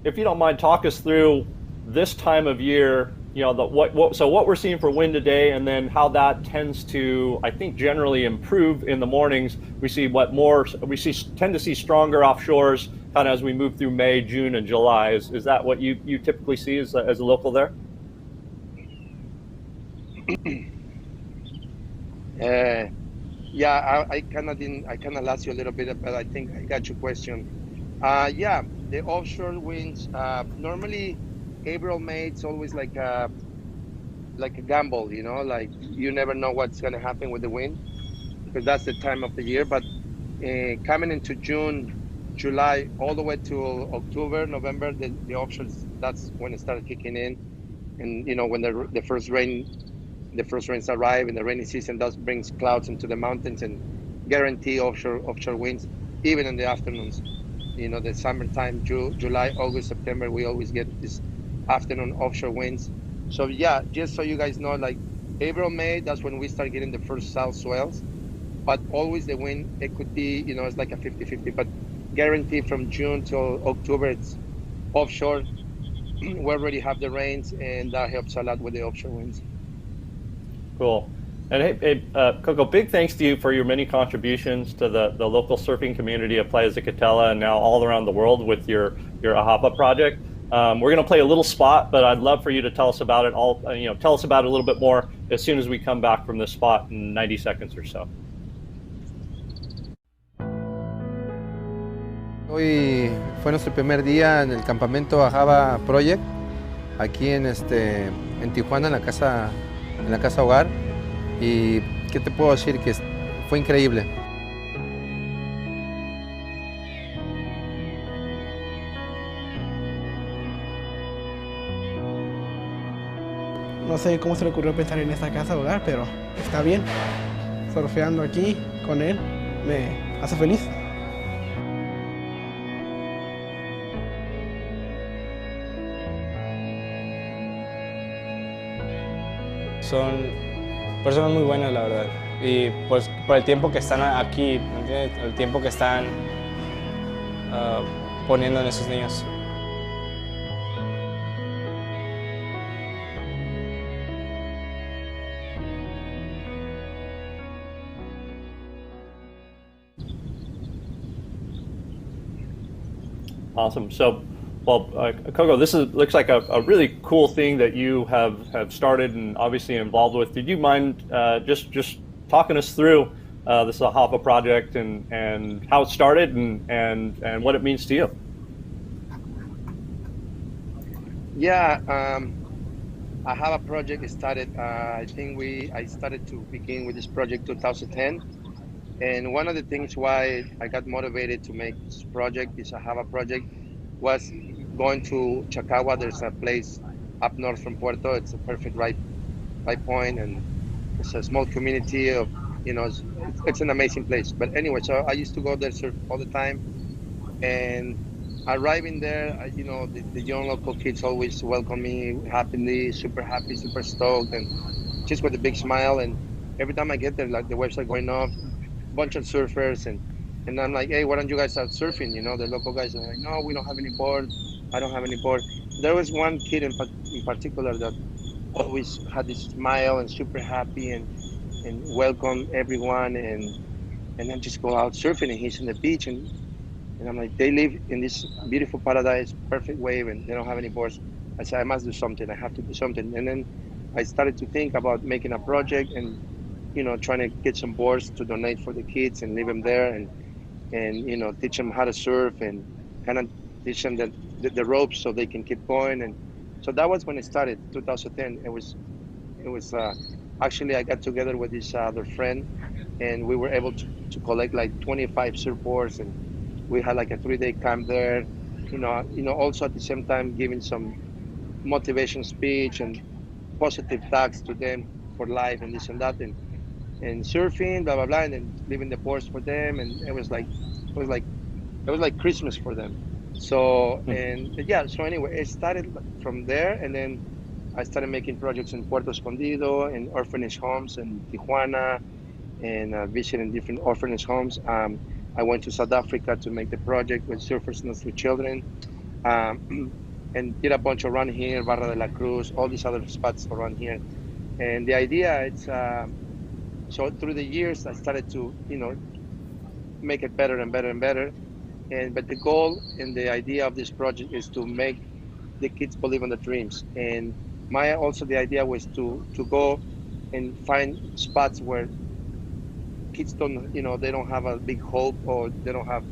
if you don't mind, talk us through this time of year, what we're seeing for wind today, and then how that tends to, I think, generally improve in the mornings. We tend to see stronger offshores kind of as we move through May, June, and July. Is that what you typically see as a local there? Yeah, I kind of lost you a little bit, but I think I got your question. Yeah, the offshore winds, normally April, May, it's always like a gamble, like you never know what's going to happen with the wind because that's the time of the year. But coming into June, July, all the way to October, November, the offshores, that's when it started kicking in. And, when the first rains arrive and the rainy season brings clouds into the mountains and guarantee offshore winds, even in the afternoons. The summertime, July, August, September, we always get this afternoon offshore winds. So yeah, just so you guys know, like April, May, that's when we start getting the first south swells. But always the wind, it could be, it's like a 50-50, but guaranteed from June till October, it's offshore. We already have the rains, and that helps a lot with the offshore winds. Cool. And hey, Coco, big thanks to you for your many contributions to the local surfing community of Playa Zicatela and now all around the world with your Ahabah project. We're going to play a little spot, but I'd love for you to tell us about it tell us about it a little bit more as soon as we come back from this spot in 90 seconds or so. Hoy fue nuestro primer día en el campamento Ahabah Project, aquí en Tijuana, en la casa hogar, y qué te puedo decir que fue increíble. No sé cómo se le ocurrió pensar en esta casa hogar, pero está bien. Surfeando aquí con él me hace feliz. Son personas muy buenas, la verdad. Y pues por el tiempo que están aquí, ¿entiendes? El tiempo que están poniendo en esos niños. Awesome. So, Coco, this looks like a really cool thing that you have started and obviously involved with. Did you mind just talking us through this Ahabah project and how it started and what it means to you? Yeah, Ahabah Project started. I think I started to begin with this project 2010, and one of the things why I got motivated to make this project, this Ahabah Project, was going to Chacagua. There's a place up north from Puerto. It's a perfect right point, and it's a small community of, it's an amazing place. But anyway, so I used to go there surf all the time, and arriving there, the young local kids always welcome me happily, super happy, super stoked, and just with a big smile. And every time I get there, like the waves are going off, bunch of surfers, and I'm like, hey, why don't you guys start surfing? The local guys are like, no, we don't have any board. I don't have any board. There was one kid in particular that always had this smile and super happy and welcome everyone and then just go out surfing and he's on the beach and I'm like, they live in this beautiful paradise, perfect wave, and they don't have any boards. I said, I must do something. I have to do something. And then I started to think about making a project and, trying to get some boards to donate for the kids and leave them there and teach them how to surf and kind of teach them the ropes so they can keep going. And so that was when it started, 2010. It was actually, I got together with this other friend and we were able to collect like 25 surfboards and we had like a 3-day camp there, also at the same time giving some motivation speech and positive tags to them for life and this and that and surfing, blah blah blah, and then leaving the boards for them, and it was like Christmas for them. So so anyway, it started from there, and then I started making projects in Puerto Escondido and orphanage homes in Tijuana, and visiting different orphanage homes. I went to South Africa to make the project with Surfers Not for Children, and did a bunch around here, Barra de la Cruz, all these other spots around here. And the idea, it's so through the years, I started to make it better and better and better. But the goal and the idea of this project is to make the kids believe in their dreams. And the idea was to go and find spots where kids don't, they don't have a big hope or they don't have,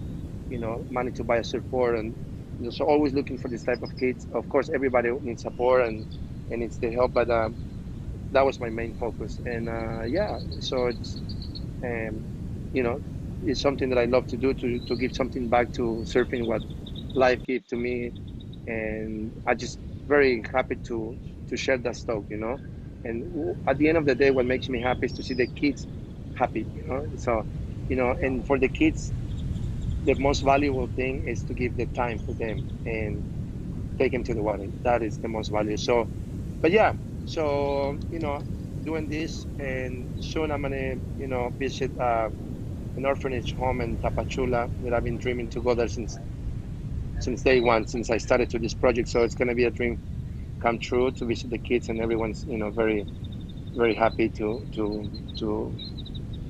money to buy a surfboard. And so always looking for this type of kids. Of course, everybody needs support and needs the help, but that was my main focus. And so it's, it's something that I love to do, to give something back to surfing, what life gave to me. And I just very happy to share that stoke, And at the end of the day, what makes me happy is to see the kids happy, So, and for the kids, the most valuable thing is to give the time for them and take them to the water. That is the most valuable. So, but yeah, so, doing this, and soon I'm gonna, visit an orphanage home in Tapachula that I've been dreaming to go there since day one, since I started to this project. So it's gonna be a dream come true to visit the kids, and everyone's, very, very happy to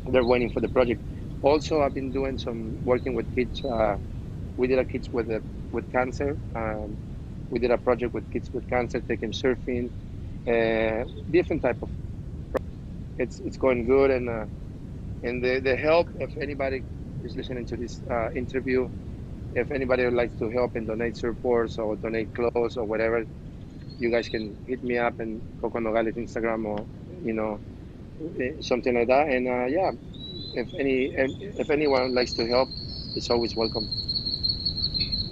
they're waiting for the project. Also, I've been doing some working with kids. We did a kids with cancer. We did a project with kids with cancer, taking surfing, different type of. It's going good, and the help. If anybody is listening to this interview, if anybody would like to help and donate surfboards or donate clothes or whatever, you guys can hit me up and Coco Nogales Instagram or something like that. And if anyone likes to help, it's always welcome.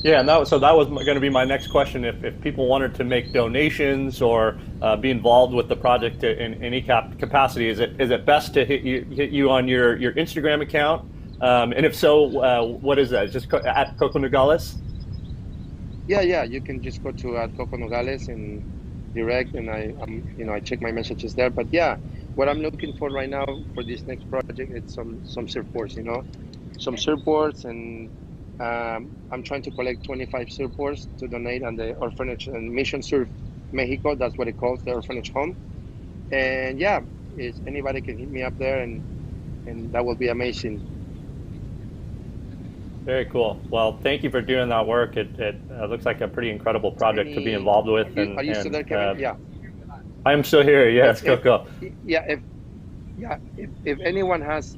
Yeah, and that was going to be my next question. If people wanted to make donations or be involved with the project in any capacity, is it best to hit you on your Instagram account? And if so, what is that? Just at Coco Nogales? Yeah, you can just go to at Coco Nogales and direct, and I check my messages there. But yeah, what I'm looking for right now for this next project is some surfboards, some surfboards, and I'm trying to collect 25 surfboards to donate on the orphanage and Mission Surf Mexico. That's what it calls, the orphanage home. And yeah, if anybody can hit me up there, and that will be amazing. Very cool. Well, thank you for doing that work. It looks like a pretty incredible project to be involved with. Are you still there, Kevin? Yeah. I'm still here. Yes, Coco. If anyone has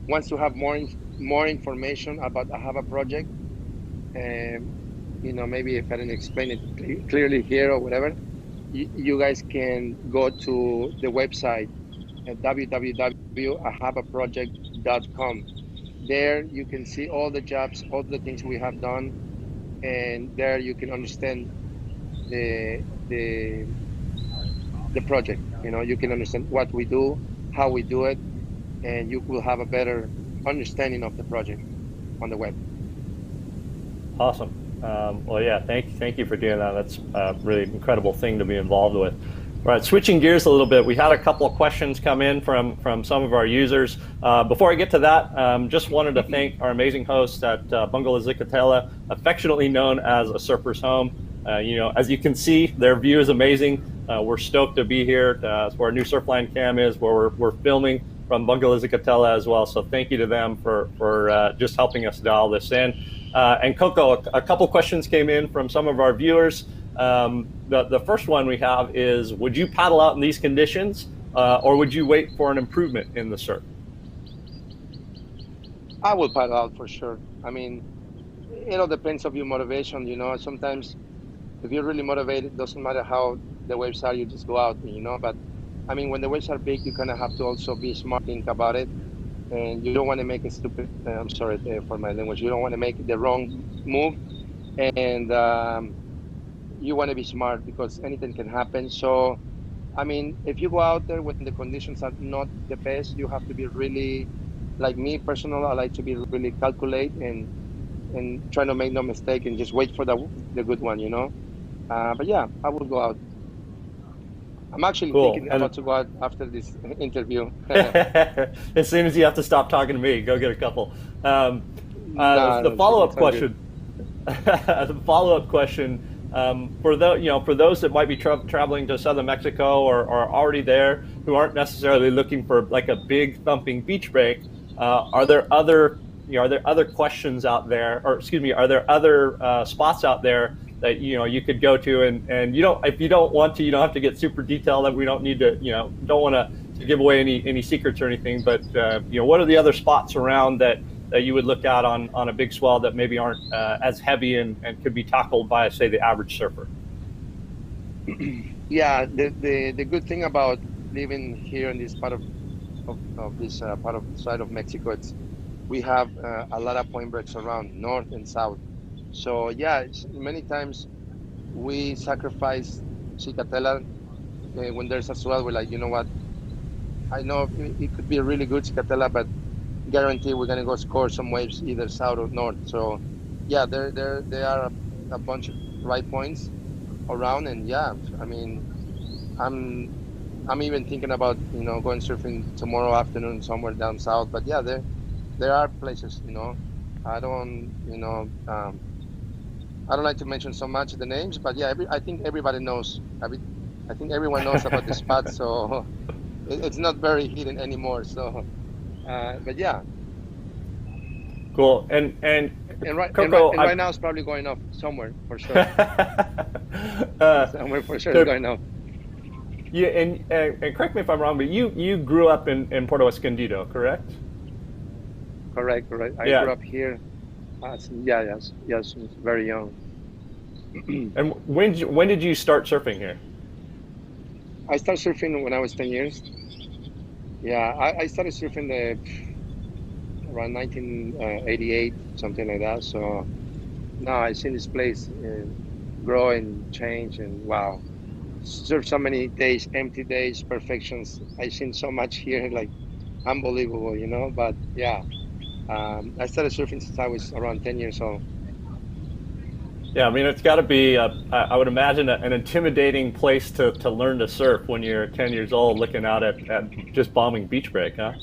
wants to have more information about Ahabah Project, maybe if I didn't explain it clearly here or whatever, you guys can go to the website at www.ahabahproject.com. There you can see all the jobs, all the things we have done, and there you can understand the project. You can understand what we do, how we do it, and you will have a better understanding of the project on the web. Awesome. Well, yeah, thank you for doing that. That's a really incredible thing to be involved with. All right, switching gears a little bit, we had a couple of questions come in from some of our users. Before I get to that, just wanted to thank our amazing hosts at Playa Zicatela, affectionately known as a surfer's home. You know, as you can see, their view is amazing. We're stoked to be here. It's where our new Surfline cam is, where we're filming from Playa Zicatela as well. So thank you to them for just helping us dial this in. And Coco, a couple questions came in from some of our viewers. The first one we have is, would you paddle out in these conditions, or would you wait for an improvement in the surf? I will paddle out for sure. I mean, it all depends of your motivation, you know. Sometimes if you're really motivated, it doesn't matter how the waves are, you just go out, you know. But I mean, when the waves are big, you kind of have to also be smart, think about it. And you don't want to make a stupid, I'm sorry for my language, you don't want to make the wrong move. And you want to be smart because anything can happen. So, I mean, if you go out there when the conditions are not the best, you have to be really, like me personally, I like to be really calculate and try to make no mistake and just wait for the good one, you know. But yeah, I will go out. I'm actually thinking about to go out after this interview. As soon as you have to stop talking to me, go get a couple. The follow-up question. The follow-up question for those that might be traveling to southern Mexico or are already there, who aren't necessarily looking for like a big thumping beach break. Are there other questions out there, or excuse me, are there other spots out there that you could go to, and if you don't want to, you don't have to get super detailed. That we don't need to, don't want to give away any secrets or anything. But what are the other spots around that you would look at on a big swell that maybe aren't as heavy and could be tackled by, say, the average surfer? Yeah, the good thing about living here in this part of this part of the side of Mexico, we have a lot of point breaks around north and south. So yeah, many times we sacrifice Zicatela when there's a swell. We're like, you know what? I know it could be a really good Zicatela, but guarantee we're gonna go score some waves either south or north. So yeah, there are a bunch of right points around, and yeah, I mean, I'm even thinking about going surfing tomorrow afternoon somewhere down south. But yeah, there are places. I don't I don't like to mention so much the names, but yeah, I think everybody knows. I think everyone knows about the spot, so it's not very hidden anymore. So, but yeah. Cool. And Coco, right now it's probably going off somewhere for sure. Somewhere for sure it's going off. Yeah, and correct me if I'm wrong, but you grew up in Puerto Escondido, correct? Correct. I grew up here. Yes, very young. And when did you start surfing here? I started surfing when I was 10 years. Yeah, I started surfing around 1988, something like that. So now I've seen this place grow and change, and wow, surf so many days, empty days, perfections. I've seen so much here, like unbelievable, But yeah. I started surfing since I was around 10 years old. Yeah, I mean, it's got to be, I would imagine, an intimidating place to learn to surf when you're 10 years old, looking out at just bombing beach break, huh?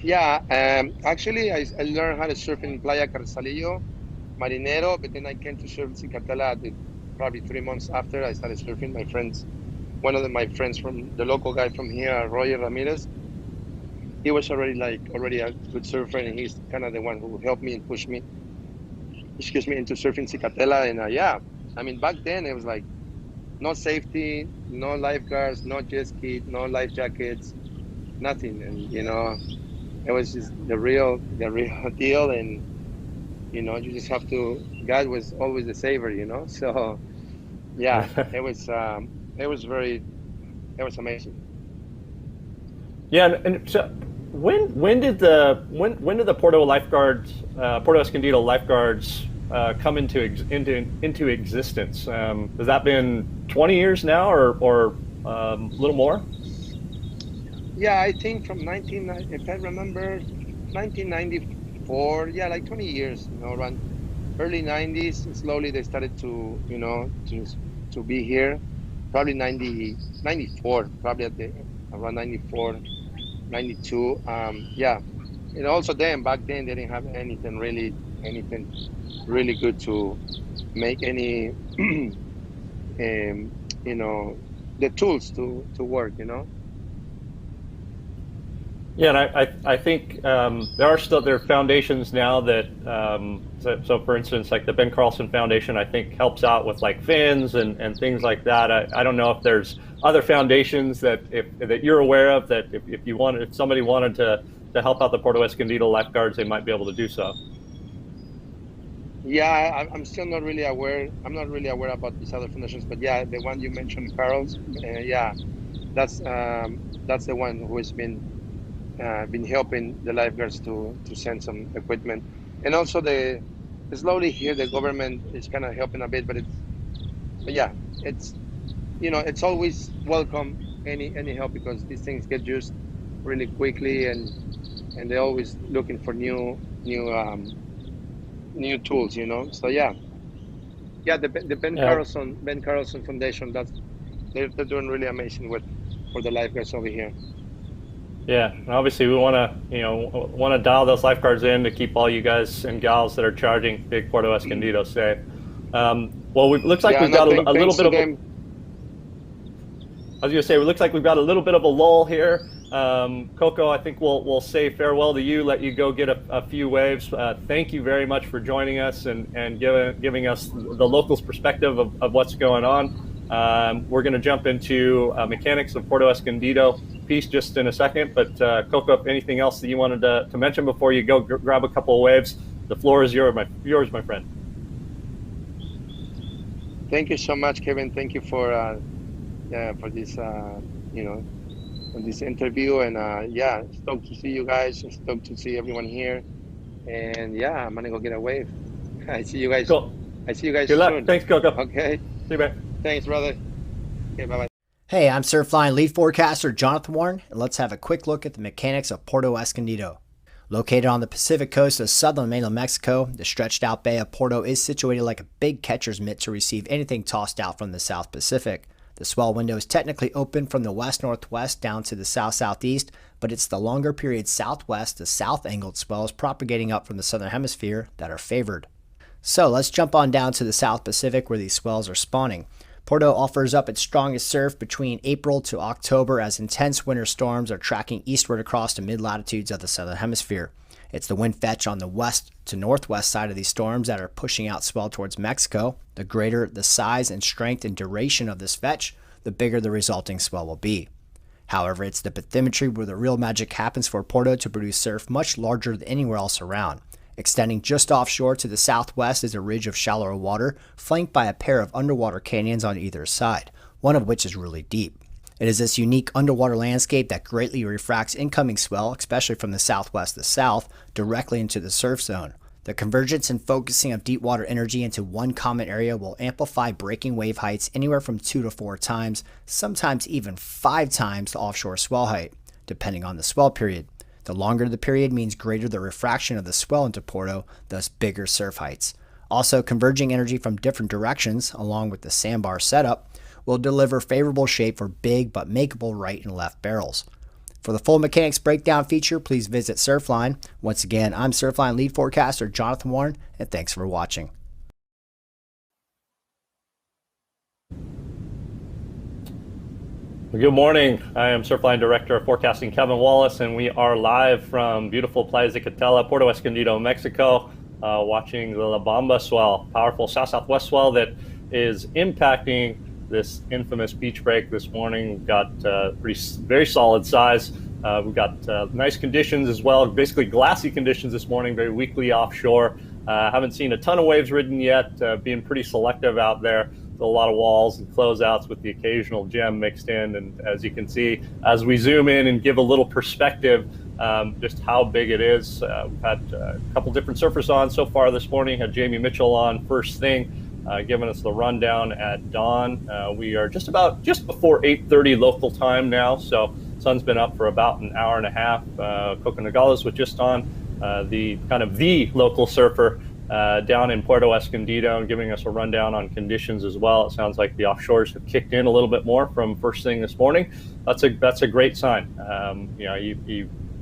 Yeah, actually, I learned how to surf in Playa Carrizalillo, Marinero, but then I came to surf Zicatela probably 3 months after I started surfing. One of my friends from the local guy from here, Roger Ramirez, he was already a good surfer, and he's kind of the one who helped me and pushed me, into surfing Zicatela. And yeah, I mean, back then it was like no safety, no lifeguards, no jet ski, no life jackets, nothing. And it was just the real deal. And you just have to. God was always the savior, So yeah, it was amazing. Yeah, and so when did the Puerto Escondido lifeguards come into existence? Has that been 20 years now, or a little more? Yeah, I think from if I remember, 1994. Yeah, like 20 years. Around early 90s. Slowly they started to to be here. Probably 94. Probably around 94. 92. Yeah, and also back then they didn't have anything really anything really good to make any, the tools to work, Yeah, and I think there are foundations now that so for instance, like the Ben Carlson Foundation, I think helps out with like fins and things like that. I don't know if there's other foundations that you're aware of that if somebody wanted to help out the Puerto Escondido lifeguards, they might be able to do so. Yeah, I'm still not really aware. I'm not really aware about these other foundations, but yeah, the one you mentioned, Carl's, yeah, that's the one who has been helping the lifeguards to send some equipment, and also slowly here the government is kind of helping a bit, but yeah, it's it's always welcome any help, because these things get used really quickly, and they're always looking for new tools, So yeah, the Ben Carlson Foundation, they're doing really amazing for the lifeguards over here. Yeah, and obviously we want to dial those lifeguards in to keep all you guys and gals that are charging Big Puerto Escondido safe. Well, it looks like we've got a little bit of a, I was going to say, it looks like we've got a little bit of a lull here. Coco, I think we'll say farewell to you, let you go get a few waves. Thank you very much for joining us and giving us the locals' perspective of what's going on. We're going to jump into mechanics of Puerto Escondido piece just in a second, but Coco, if anything else that you wanted to mention before you go grab a couple of waves, the floor is yours, my friend. Thank you so much, Kevin. Thank you for this for this interview, and yeah, stoked to see you guys, stoked to see everyone here, and yeah, I'm gonna go get a wave. I see you guys. Cool. I see you guys Good soon. luck. Thanks, Coco. Okay. See you, man. Thanks, brother. Okay, bye-bye. Hey, I'm Surfline lead forecaster Jonathan Warren, and let's have a quick look at the mechanics of Puerto Escondido. Located on the Pacific coast of southern mainland Mexico, the stretched out bay of Puerto is situated like a big catcher's mitt to receive anything tossed out from the South Pacific. The swell window is technically open from the west-northwest down to the south-southeast, but it's the longer period southwest to south-angled swells propagating up from the southern hemisphere that are favored. So let's jump on down to the South Pacific where these swells are spawning. Puerto offers up its strongest surf between April to October as intense winter storms are tracking eastward across the mid-latitudes of the southern hemisphere. It's the wind fetch on the west to northwest side of these storms that are pushing out swell towards Mexico. The greater the size and strength and duration of this fetch, the bigger the resulting swell will be. However, it's the bathymetry where the real magic happens for Puerto to produce surf much larger than anywhere else around. Extending just offshore to the southwest is a ridge of shallower water, flanked by a pair of underwater canyons on either side, one of which is really deep. It is this unique underwater landscape that greatly refracts incoming swell, especially from the southwest to south, directly into the surf zone. The convergence and focusing of deep water energy into one common area will amplify breaking wave heights anywhere from 2 to 4 times, sometimes even 5 times the offshore swell height, depending on the swell period. The longer the period means greater the refraction of the swell into Puerto, thus bigger surf heights. Also, converging energy from different directions, along with the sandbar setup, will deliver favorable shape for big but makeable right and left barrels. For the full mechanics breakdown feature, please visit Surfline. Once again, I'm Surfline lead forecaster Jonathan Warren, and thanks for watching. Good morning. I am Surfline Director of Forecasting Kevin Wallace, and we are live from beautiful Playa Zicatela, Puerto Escondido, Mexico, watching the La Bamba swell, powerful south-southwest swell that is impacting this infamous beach break this morning. We've got very solid size. We've got nice conditions as well, basically glassy conditions this morning, very weakly offshore. Haven't seen a ton of waves ridden yet, being pretty selective out there. A lot of walls and closeouts with the occasional gem mixed in, and as you can see, as we zoom in and give a little perspective, just how big it is. We've had a couple different surfers on so far this morning. Had Jamie Mitchell on first thing, giving us the rundown at dawn. We are just before 8:30 local time now, so sun's been up for about an hour and a half. Coco Nogales was just on, the local surfer down in Puerto Escondido, and giving us a rundown on conditions as well. It sounds like the offshores have kicked in a little bit more from first thing this morning. That's a great sign.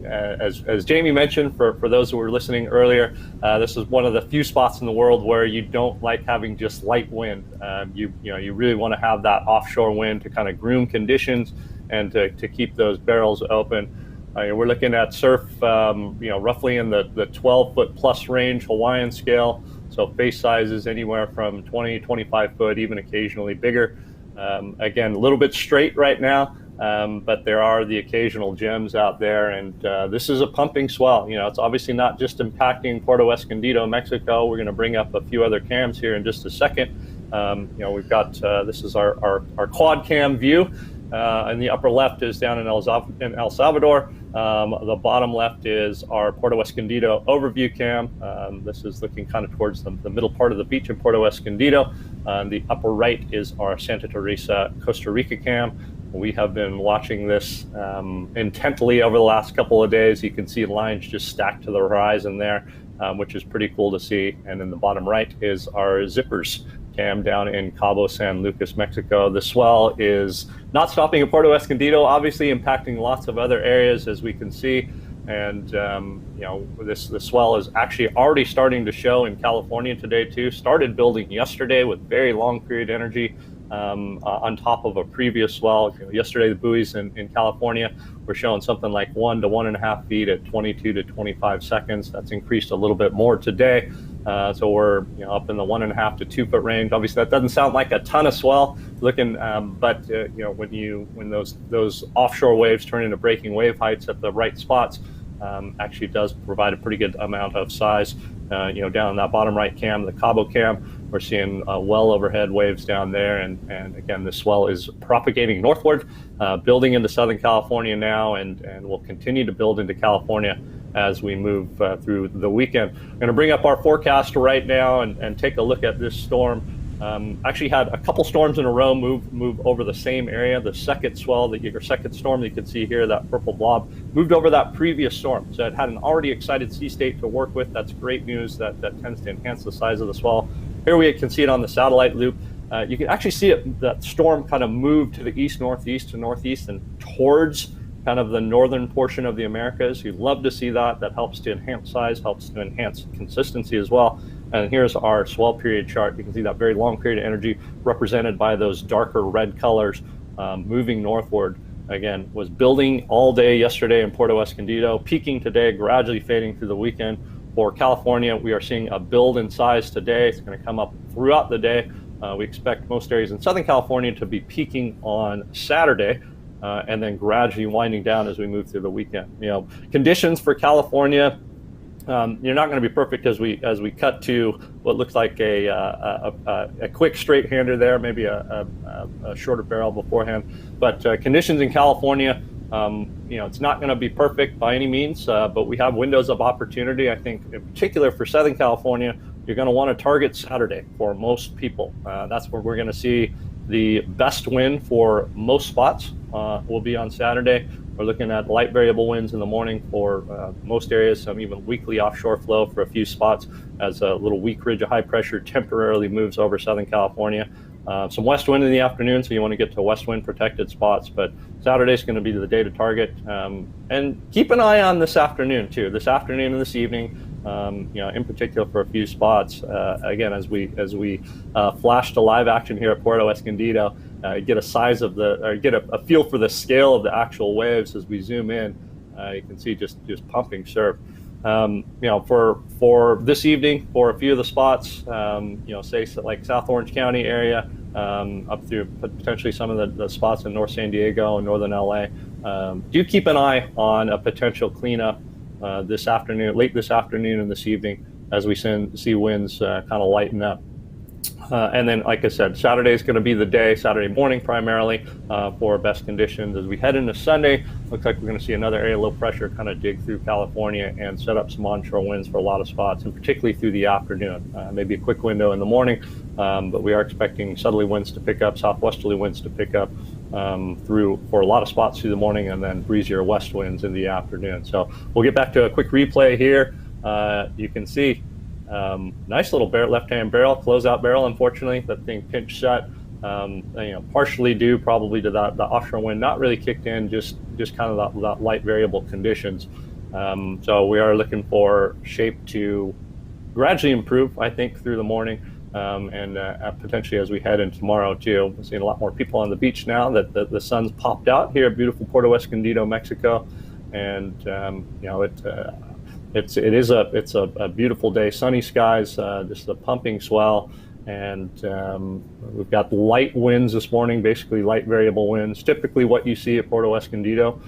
as Jamie mentioned, for those who were listening earlier, this is one of the few spots in the world where you don't like having just light wind. You really want to have that offshore wind to kind of groom conditions and to keep those barrels open. We're looking at surf, roughly in the 12-foot plus range Hawaiian scale. So face sizes anywhere from 20, 25 foot, even occasionally bigger. Again, a little bit straight right now, but there are the occasional gems out there, and this is a pumping swell. It's obviously not just impacting Puerto Escondido, Mexico. We're going to bring up a few other cams here in just a second. We've got, this is our quad cam view. In the upper left is down in El Salvador. The bottom left is our Puerto Escondido overview cam. This is looking kind of towards the middle part of the beach in Puerto Escondido. The upper right is our Santa Teresa, Costa Rica cam. We have been watching this intently over the last couple of days. You can see lines just stacked to the horizon there, which is pretty cool to see. And in the bottom right is our zippers cam down in Cabo San Lucas, Mexico. The swell is not stopping at Puerto Escondido, obviously impacting lots of other areas, as we can see. And this swell is actually already starting to show in California today too. Started building yesterday with very long period energy on top of a previous swell. Yesterday the buoys in California were showing something like 1 to 1.5 feet at 22 to 25 seconds. That's increased a little bit more today. So we're up in the 1.5 to 2 foot range. Obviously that doesn't sound like a ton of swell looking, but when those offshore waves turn into breaking wave heights at the right spots, actually does provide a pretty good amount of size. Down in that bottom right cam, the Cabo cam, we're seeing well overhead waves down there, and again, the swell is propagating northward, building into Southern California now, and will continue to build into California as we move through the weekend. I'm going to bring up our forecast right now and take a look at this storm. Actually had a couple storms in a row move over the same area. The second storm that you can see here, that purple blob, moved over that previous storm. So it had an already excited sea state to work with. That's great news. That tends to enhance the size of the swell. Here we can see it on the satellite loop. You can actually see that storm kind of move to the east, northeast, to northeast, and towards kind of the northern portion of the Americas. You'd love to see that. That helps to enhance size, helps to enhance consistency as well. And here's our swell period chart. You can see that very long period of energy represented by those darker red colors moving northward. Again, was building all day yesterday in Puerto Escondido, peaking today, gradually fading through the weekend. For California, we are seeing a build in size today. It's going to come up throughout the day. We expect most areas in Southern California to be peaking on Saturday, and then gradually winding down as we move through the weekend. Conditions for California, you're not going to be perfect as we cut to what looks like a quick straight hander there, maybe a shorter barrel beforehand. But conditions in California, it's not going to be perfect by any means, but we have windows of opportunity. I think in particular for Southern California, you're going to want to target Saturday for most people. That's where we're going to see the best wind for most spots will be on Saturday. We're looking at light variable winds in the morning for most areas, some even weakly offshore flow for a few spots as a little weak ridge of high pressure temporarily moves over Southern California. Some west wind in the afternoon, so you want to get to west wind protected spots, but Saturday's going to be the day to target. And keep an eye on this afternoon too, this afternoon and this evening, in particular for a few spots. Again, as we flash to live action here at Puerto Escondido, get a feel for the scale of the actual waves as we zoom in. You can see just pumping surf. For this evening, for a few of the spots, say like South Orange County area, up through potentially some of the spots in North San Diego and Northern LA, do keep an eye on a potential cleanup late this afternoon and this evening as we see winds kind of lighten up. And then, like I said, Saturday is going to be the day, Saturday morning primarily, for best conditions. As we head into Sunday, looks like we're going to see another area of low pressure kind of dig through California and set up some onshore winds for a lot of spots, and particularly through the afternoon. Maybe a quick window in the morning, but we are expecting southerly winds to pick up, southwesterly winds to pick up for a lot of spots through the morning, and then breezier west winds in the afternoon. So we'll get back to a quick replay here. You can see nice little left-hand barrel, closeout barrel. Unfortunately, that thing pinch shut. Partially due probably to the offshore wind not really kicked in, just kind of that light variable conditions. So we are looking for shape to gradually improve, I think, through the morning, and potentially as we head into tomorrow too. We're seeing a lot more people on the beach now that the sun's popped out here at beautiful Puerto Escondido, Mexico, and it's a beautiful day, sunny skies, just a pumping swell, and we've got light winds this morning, basically light variable winds. Typically, what you see at Puerto Escondido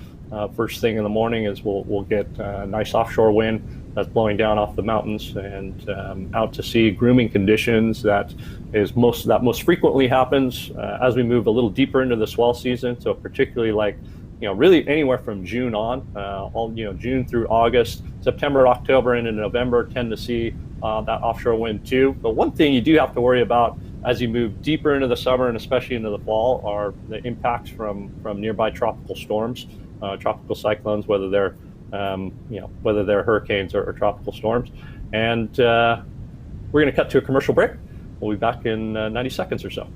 first thing in the morning is we'll get a nice offshore wind that's blowing down off the mountains and out to sea. Grooming conditions that most frequently happens as we move a little deeper into the swell season. So particularly really anywhere from June on, June through August, September, October, and into November tend to see that offshore wind too. But one thing you do have to worry about as you move deeper into the summer and especially into the fall are the impacts from nearby tropical storms, tropical cyclones, whether they're hurricanes or tropical storms. And we're going to cut to a commercial break. We'll be back in 90 seconds or so.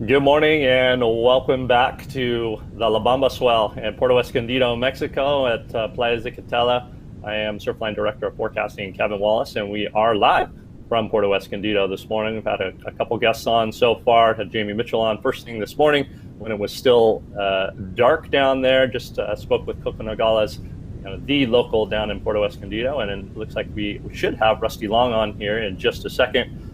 Good morning and welcome back to the La Bamba Swell in Puerto Escondido, Mexico at Playa Zicatela. I am Surfline Director of Forecasting, Kevin Wallace, and we are live from Puerto Escondido this morning. We've had a couple guests on so far. Had Jamie Mitchell on first thing this morning when it was still dark down there. Just spoke with Coco Nogales, the local down in Puerto Escondido, and it looks like we should have Rusty Long on here in just a second.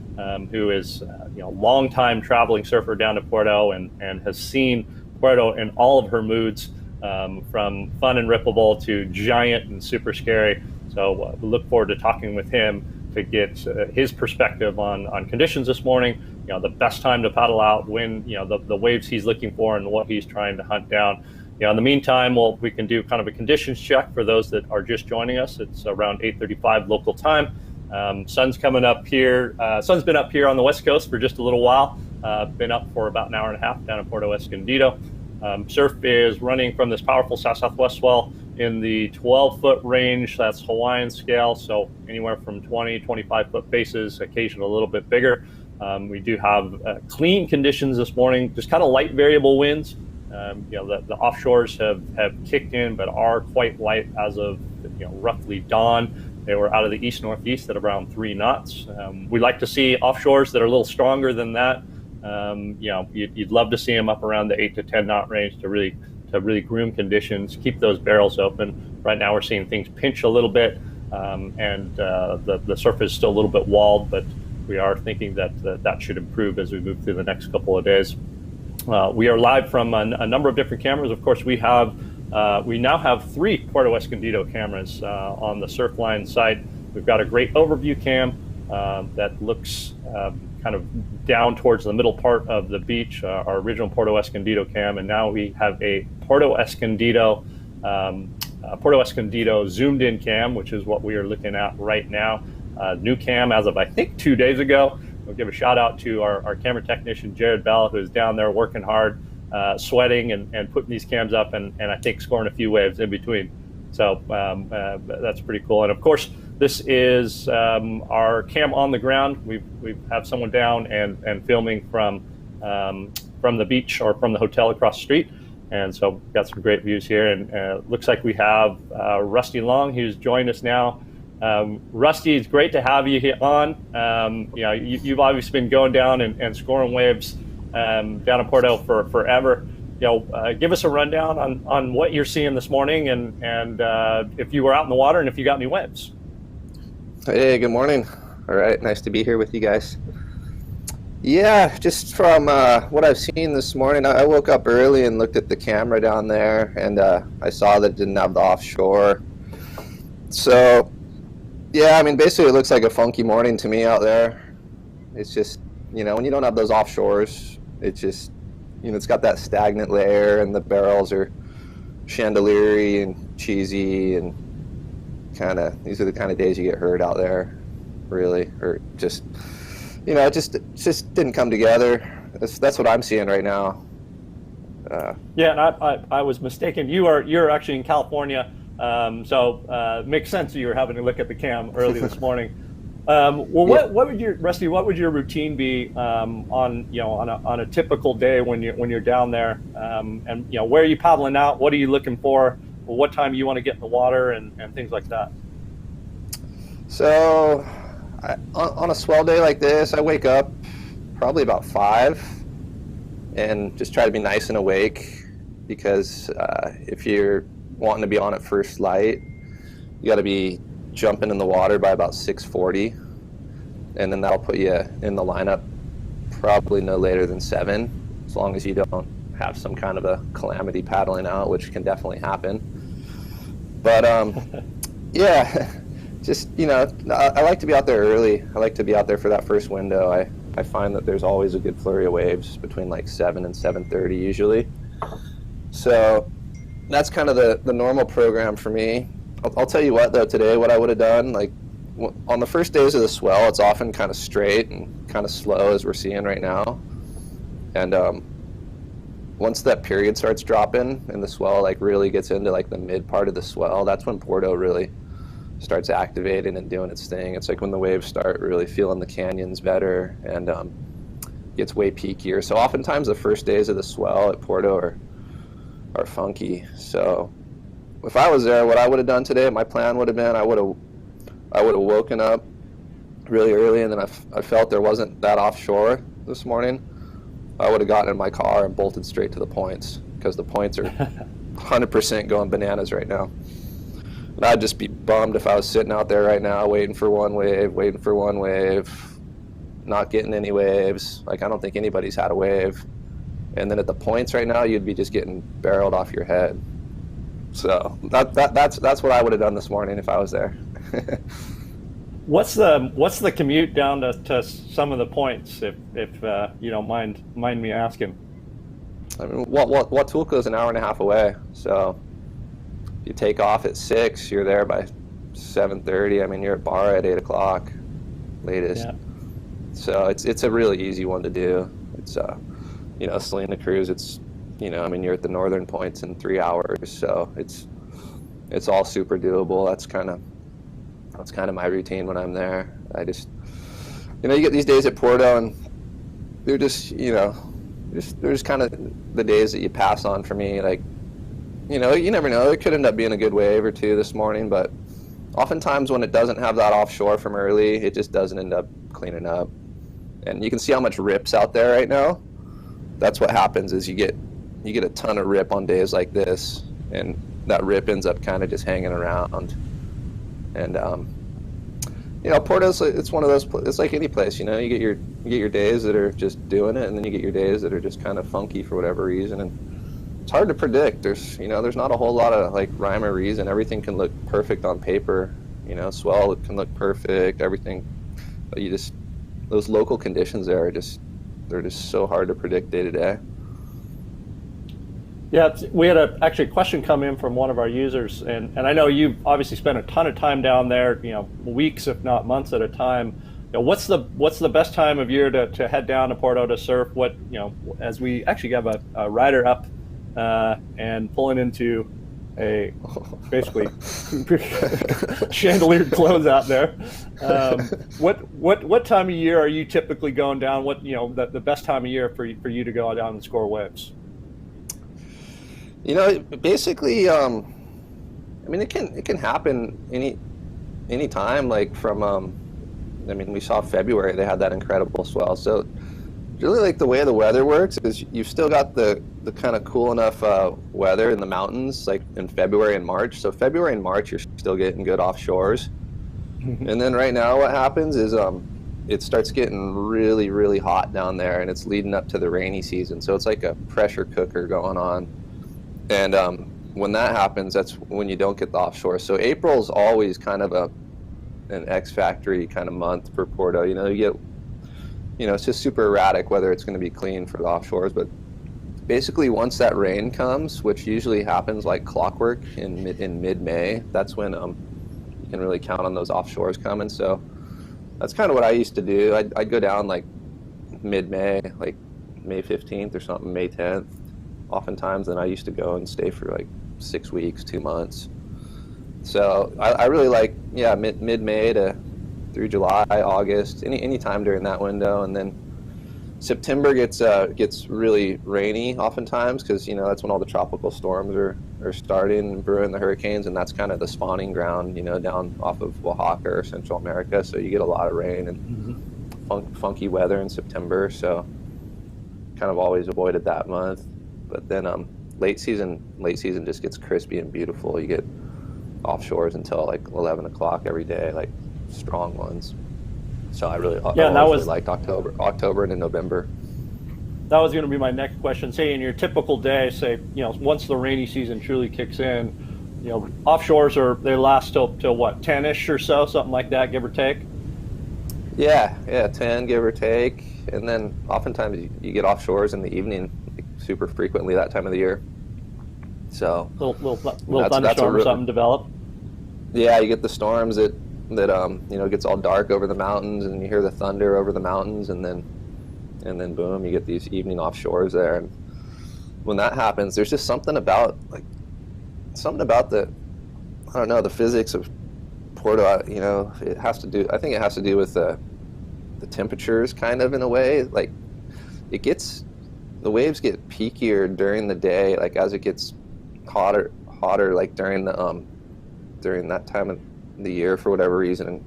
Who is longtime traveling surfer down to Puerto and has seen Puerto in all of her moods, from fun and rippable to giant and super scary. So we look forward to talking with him to get his perspective on conditions this morning, the best time to paddle out, when, the waves he's looking for and what he's trying to hunt down. In the meantime, we can do kind of a conditions check for those that are just joining us. It's around 8:35 local time. Sun's coming up here. Sun's been up here on the West Coast for just a little while. Been up for about an hour and a half down in Puerto Escondido. Surf is running from this powerful south-southwest swell in the 12-foot range. That's Hawaiian scale, so anywhere from 20, 25-foot faces, occasionally a little bit bigger. We do have clean conditions this morning, just kind of light variable winds. The offshores have kicked in, but are quite light as of roughly dawn. They were out of the east-northeast at around 3 knots. We like to see offshores that are a little stronger than that. You'd love to see them up around the 8 to 10 knot range to really groom conditions, keep those barrels open. Right now we're seeing things pinch a little bit, and the surface is still a little bit walled, but we are thinking that should improve as we move through the next couple of days. We are live from a number of different cameras. Of course, we now have 3 Puerto Escondido cameras on the Surfline site. We've got a great overview cam that looks kind of down towards the middle part of the beach, our original Puerto Escondido cam, and now we have a Puerto Escondido zoomed in cam, which is what we are looking at right now. New cam as of I think 2 days ago. we'll give a shout out to our camera technician, Jared Bell, who's down there working hard, sweating and putting these cams up and I think scoring a few waves in between. So that's pretty cool. And of course, this is our cam on the ground. We have someone down and filming from the beach or from the hotel across the street. And so we've got some great views here. And looks like we have Rusty Long, who's joined us now. Rusty, it's great to have you here on. You've obviously been going down and scoring waves down in Puerto for forever. Give us a rundown on what you're seeing this morning and if you were out in the water and if you got any waves. Hey, good morning. All right, nice to be here with you guys. Yeah, just from what I've seen this morning, I woke up early and looked at the camera down there, and I saw that it didn't have the offshore. So, yeah, I mean, basically it looks like a funky morning to me out there. It's just, when you don't have those offshores, it's just, it's got that stagnant layer, and the barrels are chandelier-y and cheesy, and these are the kind of days you get hurt out there, really, or just, it just didn't come together. That's what I'm seeing right now. Yeah, and I was mistaken. You're actually in California, so it makes sense that you were having to look at the cam early this morning. What would your routine be on a typical day when you're down there, and where are you paddling out? What are you looking for? What time you want to get in the water and things like that? So on a swell day like this, I wake up probably about 5 and just try to be nice and awake, because if you're wanting to be on at first light, you got to be jumping in the water by about 6:40, and then that'll put you in the lineup probably no later than 7, as long as you don't have some kind of a calamity paddling out, which can definitely happen. But yeah, just I like to be out there early. I like to be out there for that first window. I find that there's always a good flurry of waves between like 7 and 7:30 usually. So that's kind of the normal program for me. I'll tell you what though, today what I would have done, like on the first days of the swell, it's often kind of straight and kind of slow as we're seeing right now. And once that period starts dropping and the swell like really gets into like the mid part of the swell, that's when Porto really starts activating and doing its thing. It's like when the waves start really feeling the canyons better and gets way peakier. So oftentimes the first days of the swell at Porto are funky. So if I was there, what I would have done today, my plan would have been I would have woken up really early, and then I felt there wasn't that offshore this morning. I would have gotten in my car and bolted straight to the points, because the points are 100% going bananas right now. And I'd just be bummed if I was sitting out there right now waiting for one wave, not getting any waves. Like, I don't think anybody's had a wave. And then at the points right now, you'd be just getting barreled off your head. So that's what I would have done this morning if I was there. What's the commute down to some of the points, if you don't mind me asking? I mean, Huatulco is an hour and a half away. So you take off at 6, you're there by 7:30. I mean, you're at Barra at 8 o'clock latest. Yeah. So it's a really easy one to do. It's Salina Cruz, it's I mean, you're at the northern points in 3 hours, so it's all super doable. That's kind of my routine when I'm there. I just you get these days at Porto, and they're just they're just kind of the days that you pass on for me. Like, you never know, it could end up being a good wave or two this morning, but oftentimes when it doesn't have that offshore from early, it just doesn't end up cleaning up. And you can see how much rip's out there right now. That's what happens, is you get a ton of rip on days like this, and that rip ends up kind of just hanging around. And Porto's, it's one of those, it's like any place, you get your days that are just doing it, and then you get your days that are just kind of funky for whatever reason, and it's hard to predict. There's not a whole lot of like rhyme or reason. Everything can look perfect on paper, swell can look perfect, everything, but those local conditions they're just so hard to predict day to day. Yeah, we had a question come in from one of our users, and I know you've obviously spent a ton of time down there, weeks if not months at a time. what's the best time of year to head down to Porto to surf? What, as we actually have a rider up and pulling into a basically chandeliered clothes out there. What time of year are you typically going down? What the best time of year for you to go down and score waves? Basically, I mean, it can happen any time. Like from, I mean, we saw February, they had that incredible swell. So really, like, the way the weather works is you've still got the kind of cool enough weather in the mountains, like in February and March. So February and March, you're still getting good offshores. And then right now what happens is it starts getting really, really hot down there, and it's leading up to the rainy season. So it's like a pressure cooker going on. And when that happens, that's when you don't get the offshore. So April's always kind of an X factory kind of month for Porto. You get, it's just super erratic whether it's going to be clean for the offshores. But basically, once that rain comes, which usually happens like clockwork in mid-May, that's when you can really count on those offshores coming. So that's kind of what I used to do. I'd go down like mid-May, like May 15th or something, May 10th. Oftentimes, then I used to go and stay for like 6 weeks, 2 months. So I really like, mid-May to through July, August, any time during that window. And then September gets really rainy oftentimes, because that's when all the tropical storms are starting and brewing, the hurricanes, and that's kind of the spawning ground, down off of Oaxaca or Central America. So you get a lot of rain and funky weather in September. So kind of always avoided that month. But then late season just gets crispy and beautiful. You get offshores until like 11 o'clock every day, like strong ones. So I really liked October into November. That was going to be my next question. Say in your typical day, once the rainy season truly kicks in, offshores they last till what, 10ish or so, something like that, give or take? Yeah, 10 give or take. And then oftentimes you get offshores in the evening, like, super frequently that time of the year. So little thunderstorm or something develop. Yeah, you get the storms that gets all dark over the mountains, and you hear the thunder over the mountains, and then boom, you get these evening offshores there. And when that happens, there's just something about the physics of Porto. I think it has to do with the temperatures, kind of, in a way. Like, the waves get peakier during the day, like as it gets hotter, like during that time of the year for whatever reason.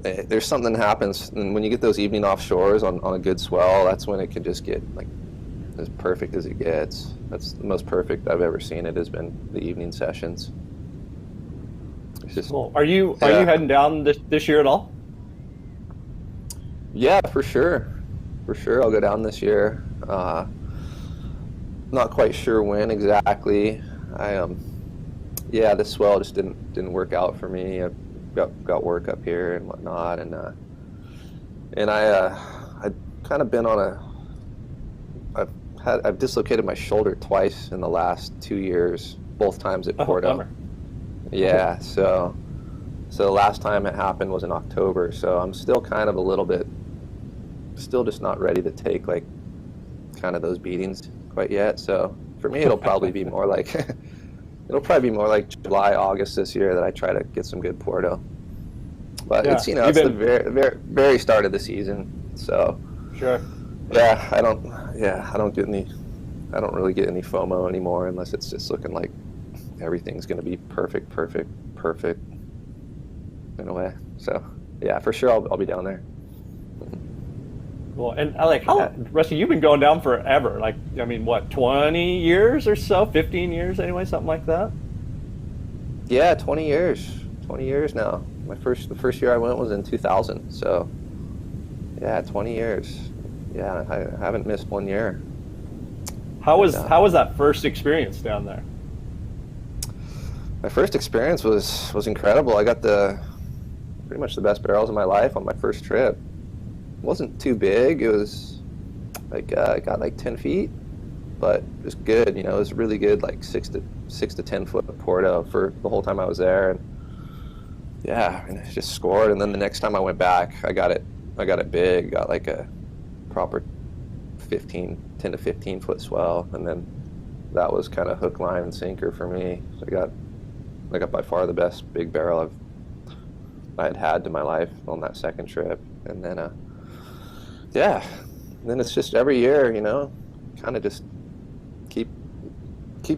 And there's something that happens, and when you get those evening offshores on a good swell, that's when it can just get like as perfect as it gets. That's the most perfect I've ever seen it, has been the evening sessions. It's just cool. Are you heading down this year at all? Yeah, for sure. I'll go down this year. Not quite sure when exactly. This swell just didn't work out for me. I got work up here and whatnot, and I'd kind of been on I've dislocated my shoulder twice in the last 2 years, both times at Porto. Bummer. Yeah, so the last time it happened was in October, so I'm still kind of a little bit, still just not ready to take like kind of those beatings quite yet. So for me, it'll probably be more like July, August this year that I try to get some good Porto. But it's it's the very, very, very start of the season, so sure. I don't really get any FOMO anymore, unless it's just looking like everything's going to be perfect in a way. So yeah, for sure I'll be down there. Well, and Rusty, you've been going down forever. Like, I mean, what, 20 years or so? 15 years anyway, something like that? Yeah, 20 years. 20 years now. The first year I went was in 2000. So yeah, 20 years. Yeah, I haven't missed 1 year. How was that first experience down there? My first experience was incredible. I got pretty much the best barrels of my life on my first trip. It wasn't too big. It was like I got like 10 feet, but it was good. It was really good, like 6 to 10 foot Porto for the whole time I was there. yeah, I mean, I just scored. And then the next time I went back, I got it big, got like a proper 10 to 15 foot swell. And then that was kind of hook, line, and sinker for me. So I got by far the best big barrel I had to my life on that second trip. And then, yeah, and then it's just every year, you know, kind of just keep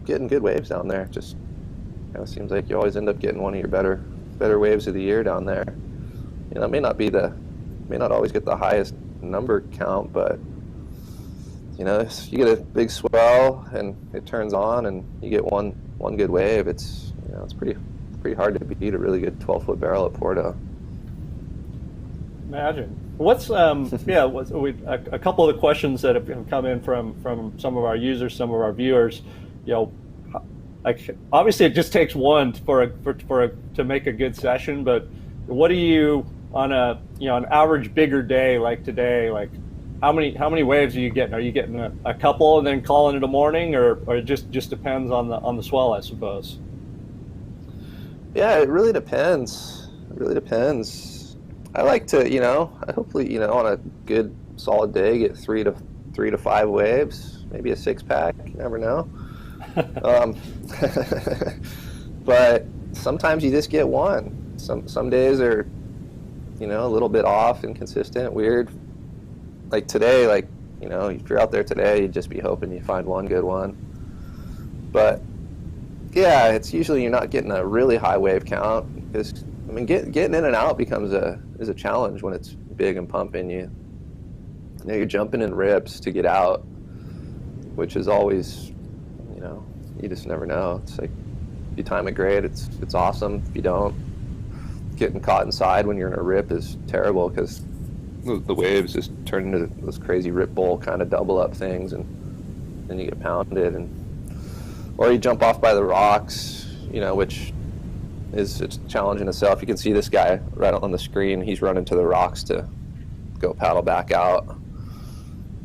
getting good waves down there. Just kind of seems like you always end up getting one of your better waves of the year down there. You know, it may not always get the highest number count, but you know, you get a big swell and it turns on and you get one good wave. It's, you know, it's pretty hard to beat a really good 12-foot barrel at Porto. Imagine. What's a couple of the questions that have come in from some of our users, some of our viewers. You know, like obviously it just takes one to make a good session, but what do you on an average bigger day like today, like how many waves are you getting? Are you getting a couple and then calling it a morning, or it just depends on the swell, I suppose? Yeah, it really depends. It really depends. I like to, you know, hopefully, you know, on a good solid day, get three to five waves, maybe a 6-pack. You never know. But sometimes you just get one. Some days are, you know, a little bit off, inconsistent, weird. Like today, like, you know, if you're out there today, you'd just be hoping you find one good one. But yeah, it's usually you're not getting a really high wave count, because I mean, getting in and out is a challenge when it's big and pumping. You know, you're jumping in rips to get out, which is always, you know, you just never know. It's like, if you time it great, it's awesome. If you don't, getting caught inside when you're in a rip is terrible, because the waves just turn into those crazy rip bowl kind of double up things, and then you get pounded, or you jump off by the rocks, you know, which is it's a challenge in itself. You can see this guy right on the screen. He's running to the rocks to go paddle back out.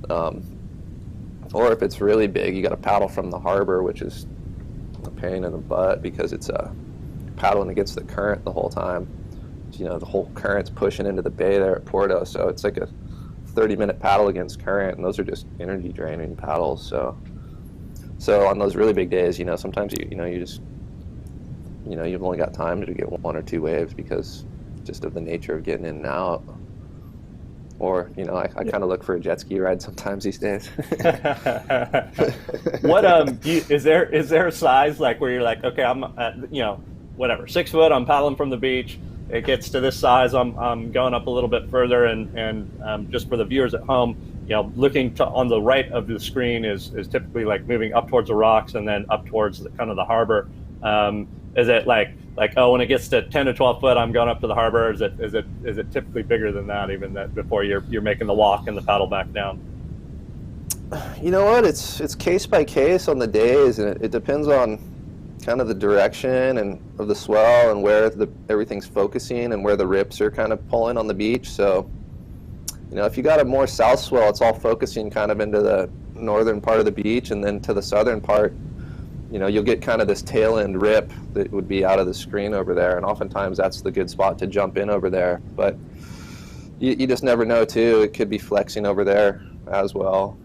Or if it's really big, you got to paddle from the harbor, which is a pain in the butt, because it's paddling against the current the whole time. You know, the whole current's pushing into the bay there at Porto, so it's like a 30-minute paddle against current, and those are just energy draining paddles. So on those really big days, you know, sometimes you just, you know, you've only got time to get one or two waves because just of the nature of getting in and out. Or, you know, I kind of look for a jet ski ride sometimes these days. What is there a size like where you're like, okay, I'm at, you know, whatever, 6 foot, I'm paddling from the beach. It gets to this size, I'm going up a little bit further, and just for the viewers at home, you know, looking on the right of the screen is typically like moving up towards the rocks and then up towards the kind of the harbor. Is it like oh, when it gets to 10 to 12 foot, I'm going up to the harbor? Is it typically bigger than that, even that before you're making the walk and the paddle back down? You know what? It's case by case on the days, and it depends on kind of the direction and of the swell and where everything's focusing and where the rips are kind of pulling on the beach. So, you know, if you got a more south swell, it's all focusing kind of into the northern part of the beach, and then to the southern part, you know, you'll get kind of this tail end rip that would be out of the screen over there, and oftentimes that's the good spot to jump in over there. But you just never know too. It could be flexing over there as well.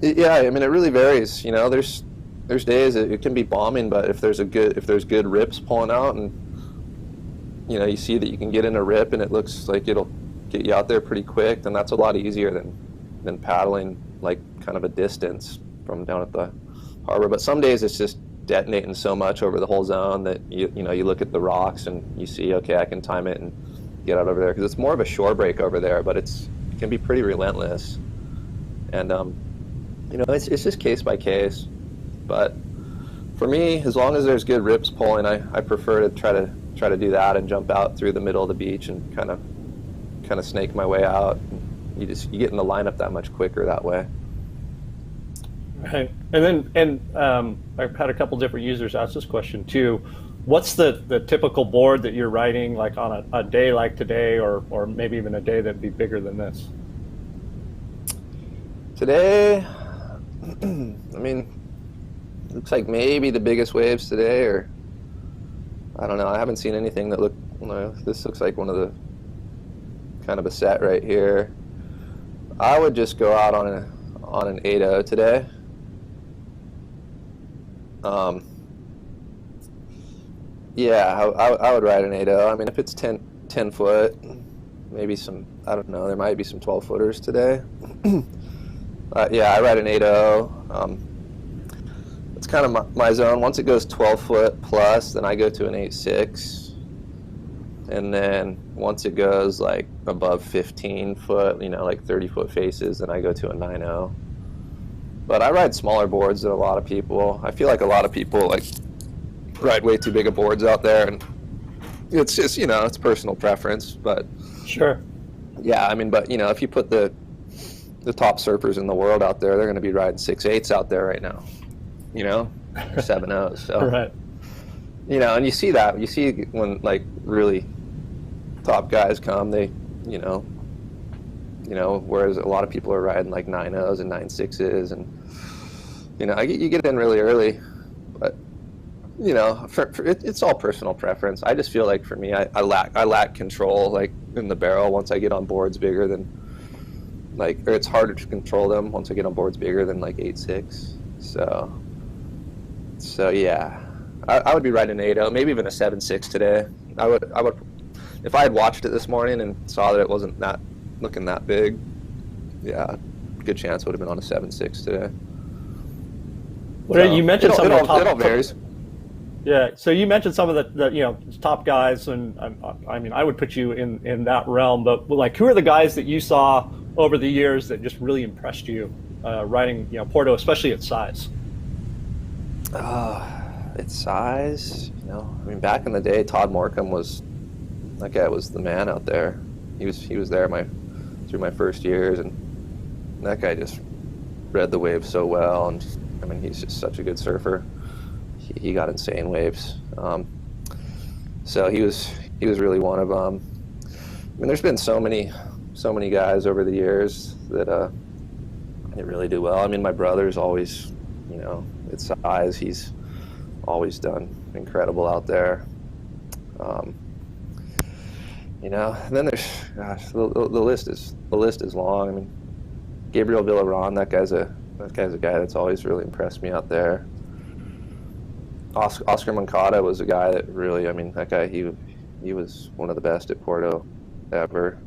Yeah, I mean, it really varies. You know, there's days it can be bombing, but if there's good rips pulling out, and you know, you see that you can get in a rip and it looks like it'll get you out there pretty quick, then that's a lot easier than paddling like kind of a distance from down at the harbor. But some days it's just detonating so much over the whole zone that you know, you look at the rocks and you see, okay, I can time it and get out over there, because it's more of a shore break over there, but it can be pretty relentless. And you know, it's just case by case. But for me, as long as there's good rips pulling, I prefer to try to do that and jump out through the middle of the beach and kind of snake my way out. You get in the lineup that much quicker that way. Right. And I've had a couple different users ask this question too. What's the typical board that you're riding, like on a day like today, or maybe even a day that'd be bigger than this? Today, I mean, looks like maybe the biggest waves today are I don't know. I haven't seen anything that look. This looks like one of the kind of a set right here. I would just go out on an 8-0 today. Yeah, I would ride an 8-0. I mean, if it's 10 foot, maybe some, I don't know, there might be some 12 footers today. Yeah, I ride an 8-0. It's kind of my zone. Once it goes 12 foot plus, then I go to an 8-6. And then once it goes like above 15 foot, like 30 foot faces, then I go to a 9-0. But I ride smaller boards than a lot of people. I feel like a lot of people like ride way too big of boards out there, and it's just, it's personal preference. But sure. Yeah, I mean, but if you put the top surfers in the world out there, they're going to be riding 6-8s out there right now, 7-0s. So, right. And you see that. You see when like really top guys come, they, whereas a lot of people are riding like 9-0s and 9-6s, and you get in really early, but it's all personal preference. I just feel like for me, I lack control like in the barrel once I get on boards bigger than or it's harder to control them once I get on boards bigger than like 8-6. So yeah, I would be riding an 8-0, maybe even a 7-6 today. I would if I had watched it this morning and saw that it wasn't looking that big. Yeah, good chance it would have been on a 7-6 today. Well, you mentioned some of the top. It all varies. Yeah, so you mentioned some of the top guys, and I mean I would put you in that realm. But like, who are the guys that you saw over the years that just really impressed you riding Porto, especially its size? Its size, I mean, back in the day, Todd Morcom that guy was the man out there. He was there through my first years, and that guy just read the waves so well, and I mean, he's just such a good surfer. He got insane waves. So he was really one of them. I mean, there's been so many guys over the years that they really do well. I mean, my brother's always, its size, he's always done incredible out there. And then there's, gosh, the list is long. I mean, Gabriel Villaron, that guy's a guy that's always really impressed me out there. Oscar Moncada was a guy that really, I mean, that guy, he was one of the best at Porto ever.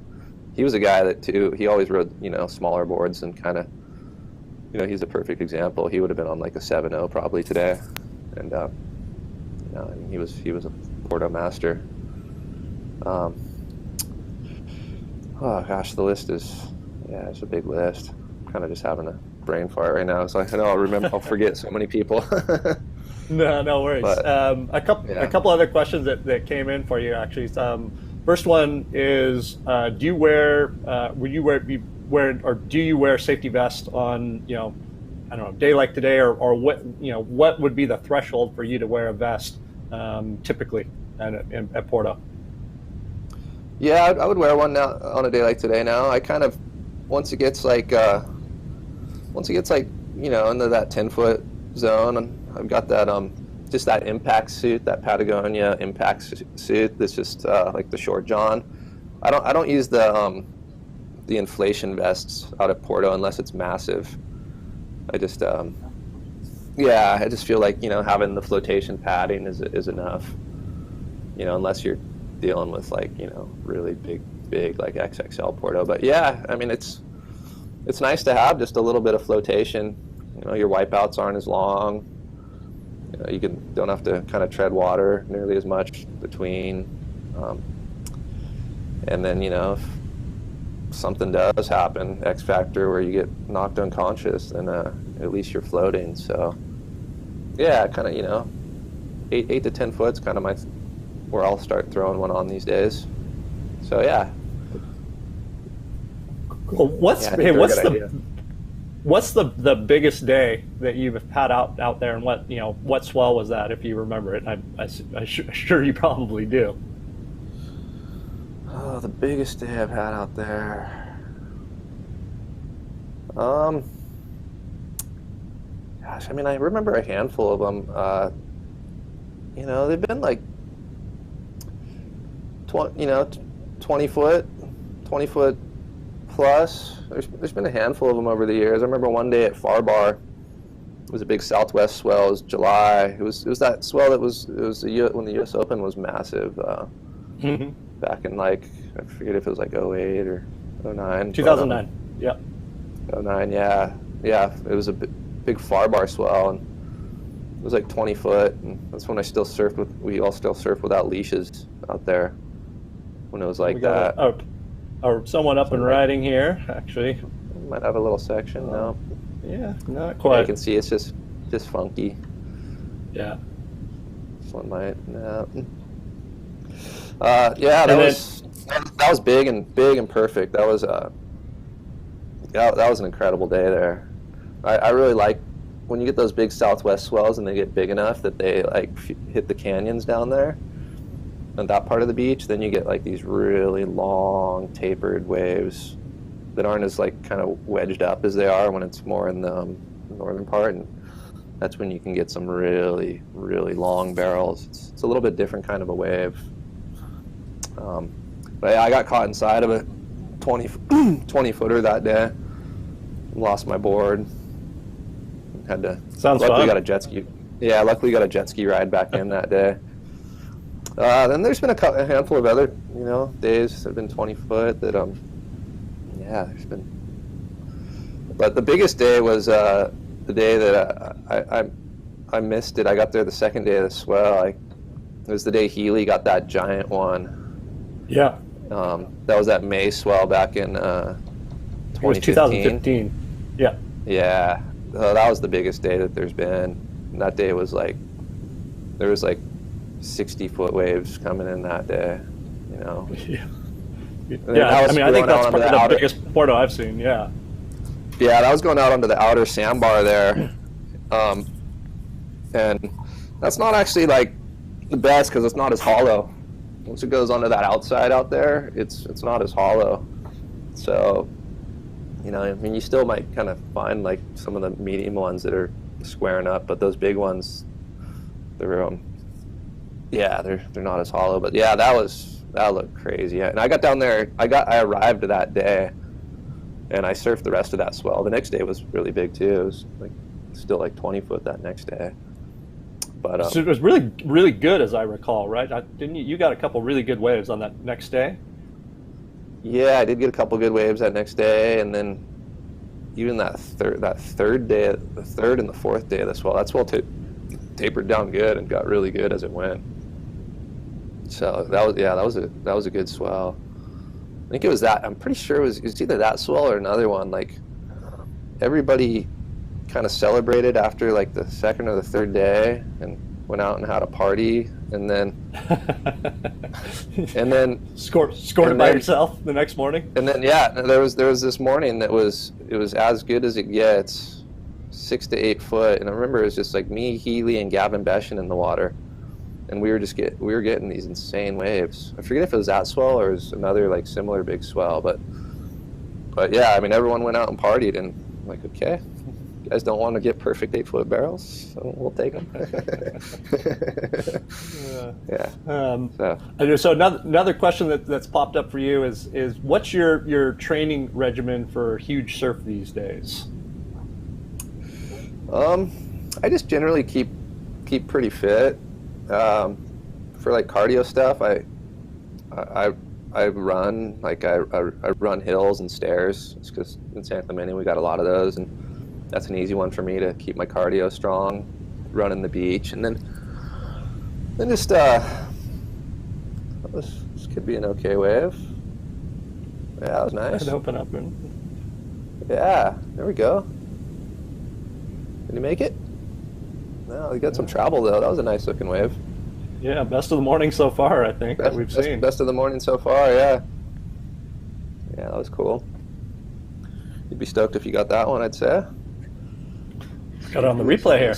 He was a guy that too, he always rode, smaller boards, and kind of, he's a perfect example. He would have been on like a 7-0 probably today. And, I mean, he was a Porto master. Oh gosh, the list is, it's a big list. I'm kind of just having a brain fart right now, so I know I'll forget so many people. No worries. But, a couple other questions that came in for you actually. First one is, do you wear safety vest on I don't know, day like today, or what would be the threshold for you to wear a vest typically at Porto? Yeah, I would wear one now on a day like today. Now I kind of, once it gets like into that 10-foot zone, and I've got that just that impact suit, that Patagonia impact suit that's just like the short john. I don't use the inflation vests out at Porto unless it's massive. I just I just feel like having the flotation padding is enough. Unless you're dealing with like really big like XXL Porto. But yeah, I mean, it's nice to have just a little bit of flotation. Your wipeouts aren't as long. You don't have to kind of tread water nearly as much between. And then if something does happen, X factor, where you get knocked unconscious, then at least you're floating. So yeah, kind of 8 to 10 foot's kind of where I'll start throwing one on these days. So yeah. Cool. What's the biggest day that you've had out there, and what swell was that, if you remember it? I'm sure you probably do. Oh, the biggest day I've had out there. Gosh, I mean, I remember a handful of them. They've been like 20 foot plus. There's been a handful of them over the years. I remember one day at Far Bar, it was a big Southwest swell. It was July. It was that swell that when the U.S. Open was massive. Back in I forget if it was 08 or 09. 2009. Yeah. 09. Yeah. It was a big Far Bar swell, and it was 20 foot. And that's when I still surfed we all still surfed without leashes out there. When it was that. Someone up and riding here, actually. Might have a little section. No. Yeah, not quite. Yeah, you can see it's just funky. Yeah. This one might. No. That was big and perfect. That was an incredible day there. I really like when you get those big Southwest swells and they get big enough that they hit the canyons down there on that part of the beach. Then you get these really long tapered waves that aren't as kind of wedged up as they are when it's more in the northern part, and that's when you can get some really, really long barrels. It's a little bit different kind of a wave. But yeah, I got caught inside of a 20 footer that day. Lost my board. Had to. Sounds luckily fun. Got a jet ski. Yeah, luckily got a jet ski ride back in that day. Then there's been a handful of other days that have been 20 foot that there's been. But the biggest day was the day that I missed it. I got there the second day of the swell. It was the day Healy got that giant one. Yeah. That was that May swell back in 2015. It was 2015. Yeah. Yeah. That was the biggest day that there's been. And that day was there was 60-foot waves coming in that day. Yeah. Yeah. I think that's probably the biggest Porto I've seen. Yeah. Yeah, that was going out onto the outer sandbar there, and that's not actually the best because it's not as hollow. Once it goes onto that outside out there, it's not as hollow. So, you still might kind of find some of the medium ones that are squaring up, but those big ones, they're not as hollow. But yeah, that looked crazy. Yeah. And I got down there. I arrived that day, and I surfed the rest of that swell. The next day was really big too. It was still 20 foot that next day. But so it was really, really good, as I recall, right? Didn't you? You got a couple really good waves on that next day. Yeah, I did get a couple good waves that next day, and then even that third day, the third and the fourth day of the swell, that swell tapered down good and got really good as it went. So that was a good swell. I think it was that. I'm pretty sure it was either that swell or another one. Everybody kind of celebrated after the second or the third day and went out and had a party, and then scored it by yourself the next morning. And then there was this morning that was as good as it gets, 6 to 8 foot, and I remember it was just me, Healy, and Gavin Beshin in the water, and we were getting these insane waves. I forget if it was that swell or it was another similar big swell, but yeah, everyone went out and partied, and I'm okay. You guys don't want to get perfect 8-foot barrels, so we'll take them. Yeah. So another question that's popped up for you is what's your training regimen for huge surf these days? I just generally keep pretty fit. For cardio stuff, I run I run hills and stairs. It's because in San Clemente we got a lot of those, and that's an easy one for me to keep my cardio strong, running the beach. And then just this could be an okay wave. Yeah, that was nice. Could open up. Yeah, there we go. Did you make it? No, we got some travel though. That was a nice looking wave. Yeah, best of the morning so far, I think, that we've seen. Best of the morning so far, yeah. Yeah, that was cool. You'd be stoked if you got that one, I'd say. Got it on the replay here.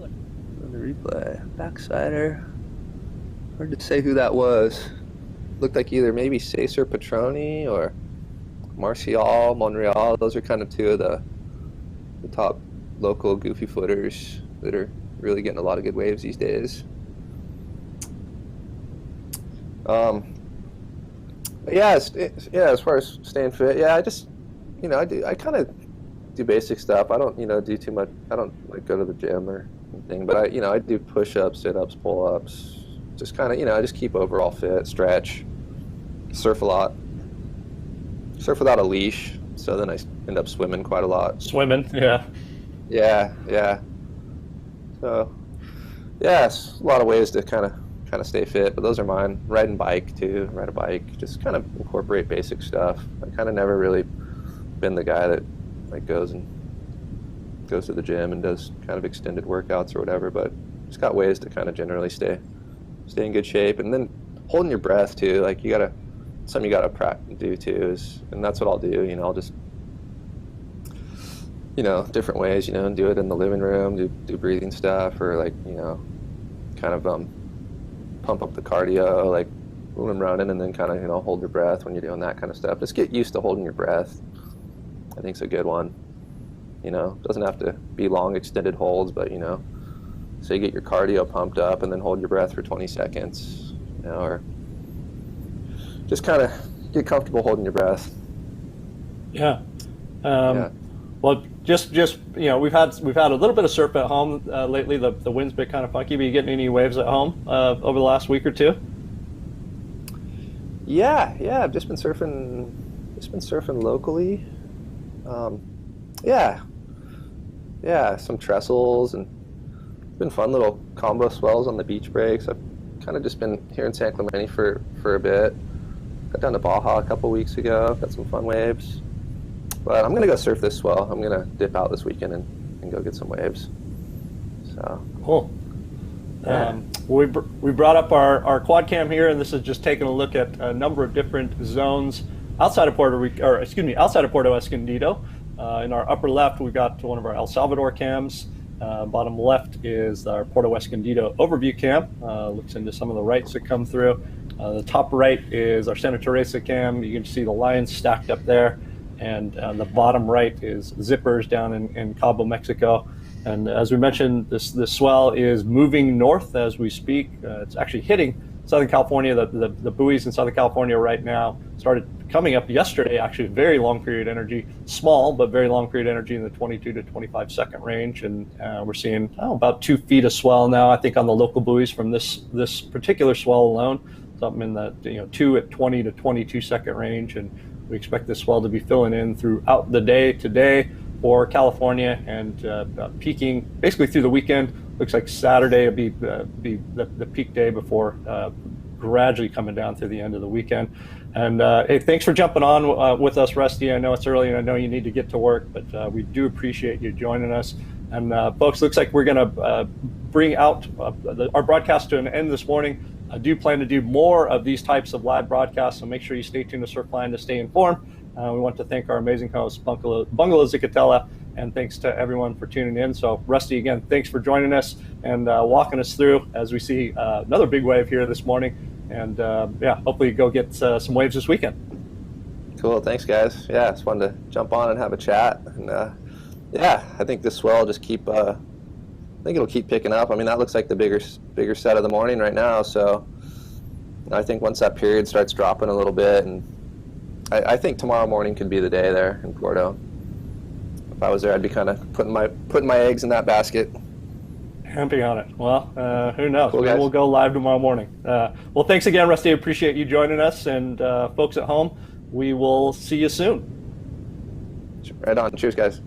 On the replay. Backsider. Hard to say who that was. Looked like either maybe Cesar Petroni or Marcial Monreal. Those are kind of two of the top local goofy footers that are really getting a lot of good waves these days. Yeah, yeah. As far as staying fit, yeah, I just, I kind of do basic stuff. I don't, do too much. I don't like go to the gym or anything, but I do push-ups, sit-ups, pull-ups. Just kind of, I just keep overall fit, stretch, surf a lot, surf without a leash. So then I end up swimming quite a lot. Swimming, yeah. Yeah. So, yeah, it's a lot of ways to kind of stay fit, but those are mine. Riding bike too, ride a bike, just kind of incorporate basic stuff. I kind of never really been the guy that like goes to the gym and does kind of extended workouts or whatever, but just got ways to kind of generally stay in good shape. And then holding your breath too, like something you gotta practice do too and that's what I'll do. I'll just different ways, and do it in the living room, do breathing stuff, or like kind of pump up the cardio, like when I'm running, and then kind of hold your breath when you're doing that kind of stuff. Just get used to holding your breath. I think it's a good one. Doesn't have to be long extended holds, but so you get your cardio pumped up and then hold your breath for 20 seconds, or just kind of get comfortable holding your breath. Yeah. Well, just we've had a little bit of surf at home lately. The wind's been kind of funky. But you getting any waves at home over the last week or two? Yeah. I've just been surfing locally. Some trestles, and it's been fun little combo swells on the beach breaks. I've kind of just been here in San Clemente for a bit. Got down to Baja a couple weeks ago. Got some fun waves. But I'm gonna go surf this swell. I'm gonna dip out this weekend and go get some waves. So cool. Yeah. We brought up our quad cam here, and this is just taking a look at a number of different zones outside of outside of Puerto Escondido. In our upper left, we've got one of our El Salvador cams. Bottom left is our Puerto Escondido overview cam. Looks into some of the rights that come through. The top right is our Santa Teresa cam. You can see the lines stacked up there. And on the bottom right is zippers down in Cabo, Mexico. And as we mentioned, this swell is moving north as we speak. It's actually hitting Southern California. The buoys in Southern California right now started coming up yesterday, actually very long period energy, small, but very long period energy in the 22 to 25 second range. And we're seeing about 2 feet of swell now, I think, on the local buoys from this particular swell alone, something in the 2 at 20 to 22 second range. And we expect this swell to be filling in throughout the day today for California and peaking basically through the weekend. Looks like Saturday will be the peak day before gradually coming down through the end of the weekend. And hey, thanks for jumping on with us, Rusty. I know it's early and I know you need to get to work, but we do appreciate you joining us. And folks, looks like we're going to bring out our broadcast to an end this morning. I do plan to do more of these types of live broadcasts, so make sure you stay tuned to Surfline to stay informed. We want to thank our amazing host, Bungalow Zicatela, and thanks to everyone for tuning in. So, Rusty, again, thanks for joining us and walking us through as we see another big wave here this morning. And hopefully you go get some waves this weekend. Cool, thanks, guys. Yeah, it's fun to jump on and have a chat. And I think this swell just I think it'll keep picking up. I mean, that looks like the bigger set of the morning right now. So I think once that period starts dropping a little bit, and I think tomorrow morning could be the day there in Puerto. If I was there, I'd be kind of putting my eggs in that basket. Camping on it. Well, who knows? Cool, Maybe we'll go live tomorrow morning. Well, thanks again, Rusty. I appreciate you joining us. And folks at home, we will see you soon. Right on. Cheers, guys.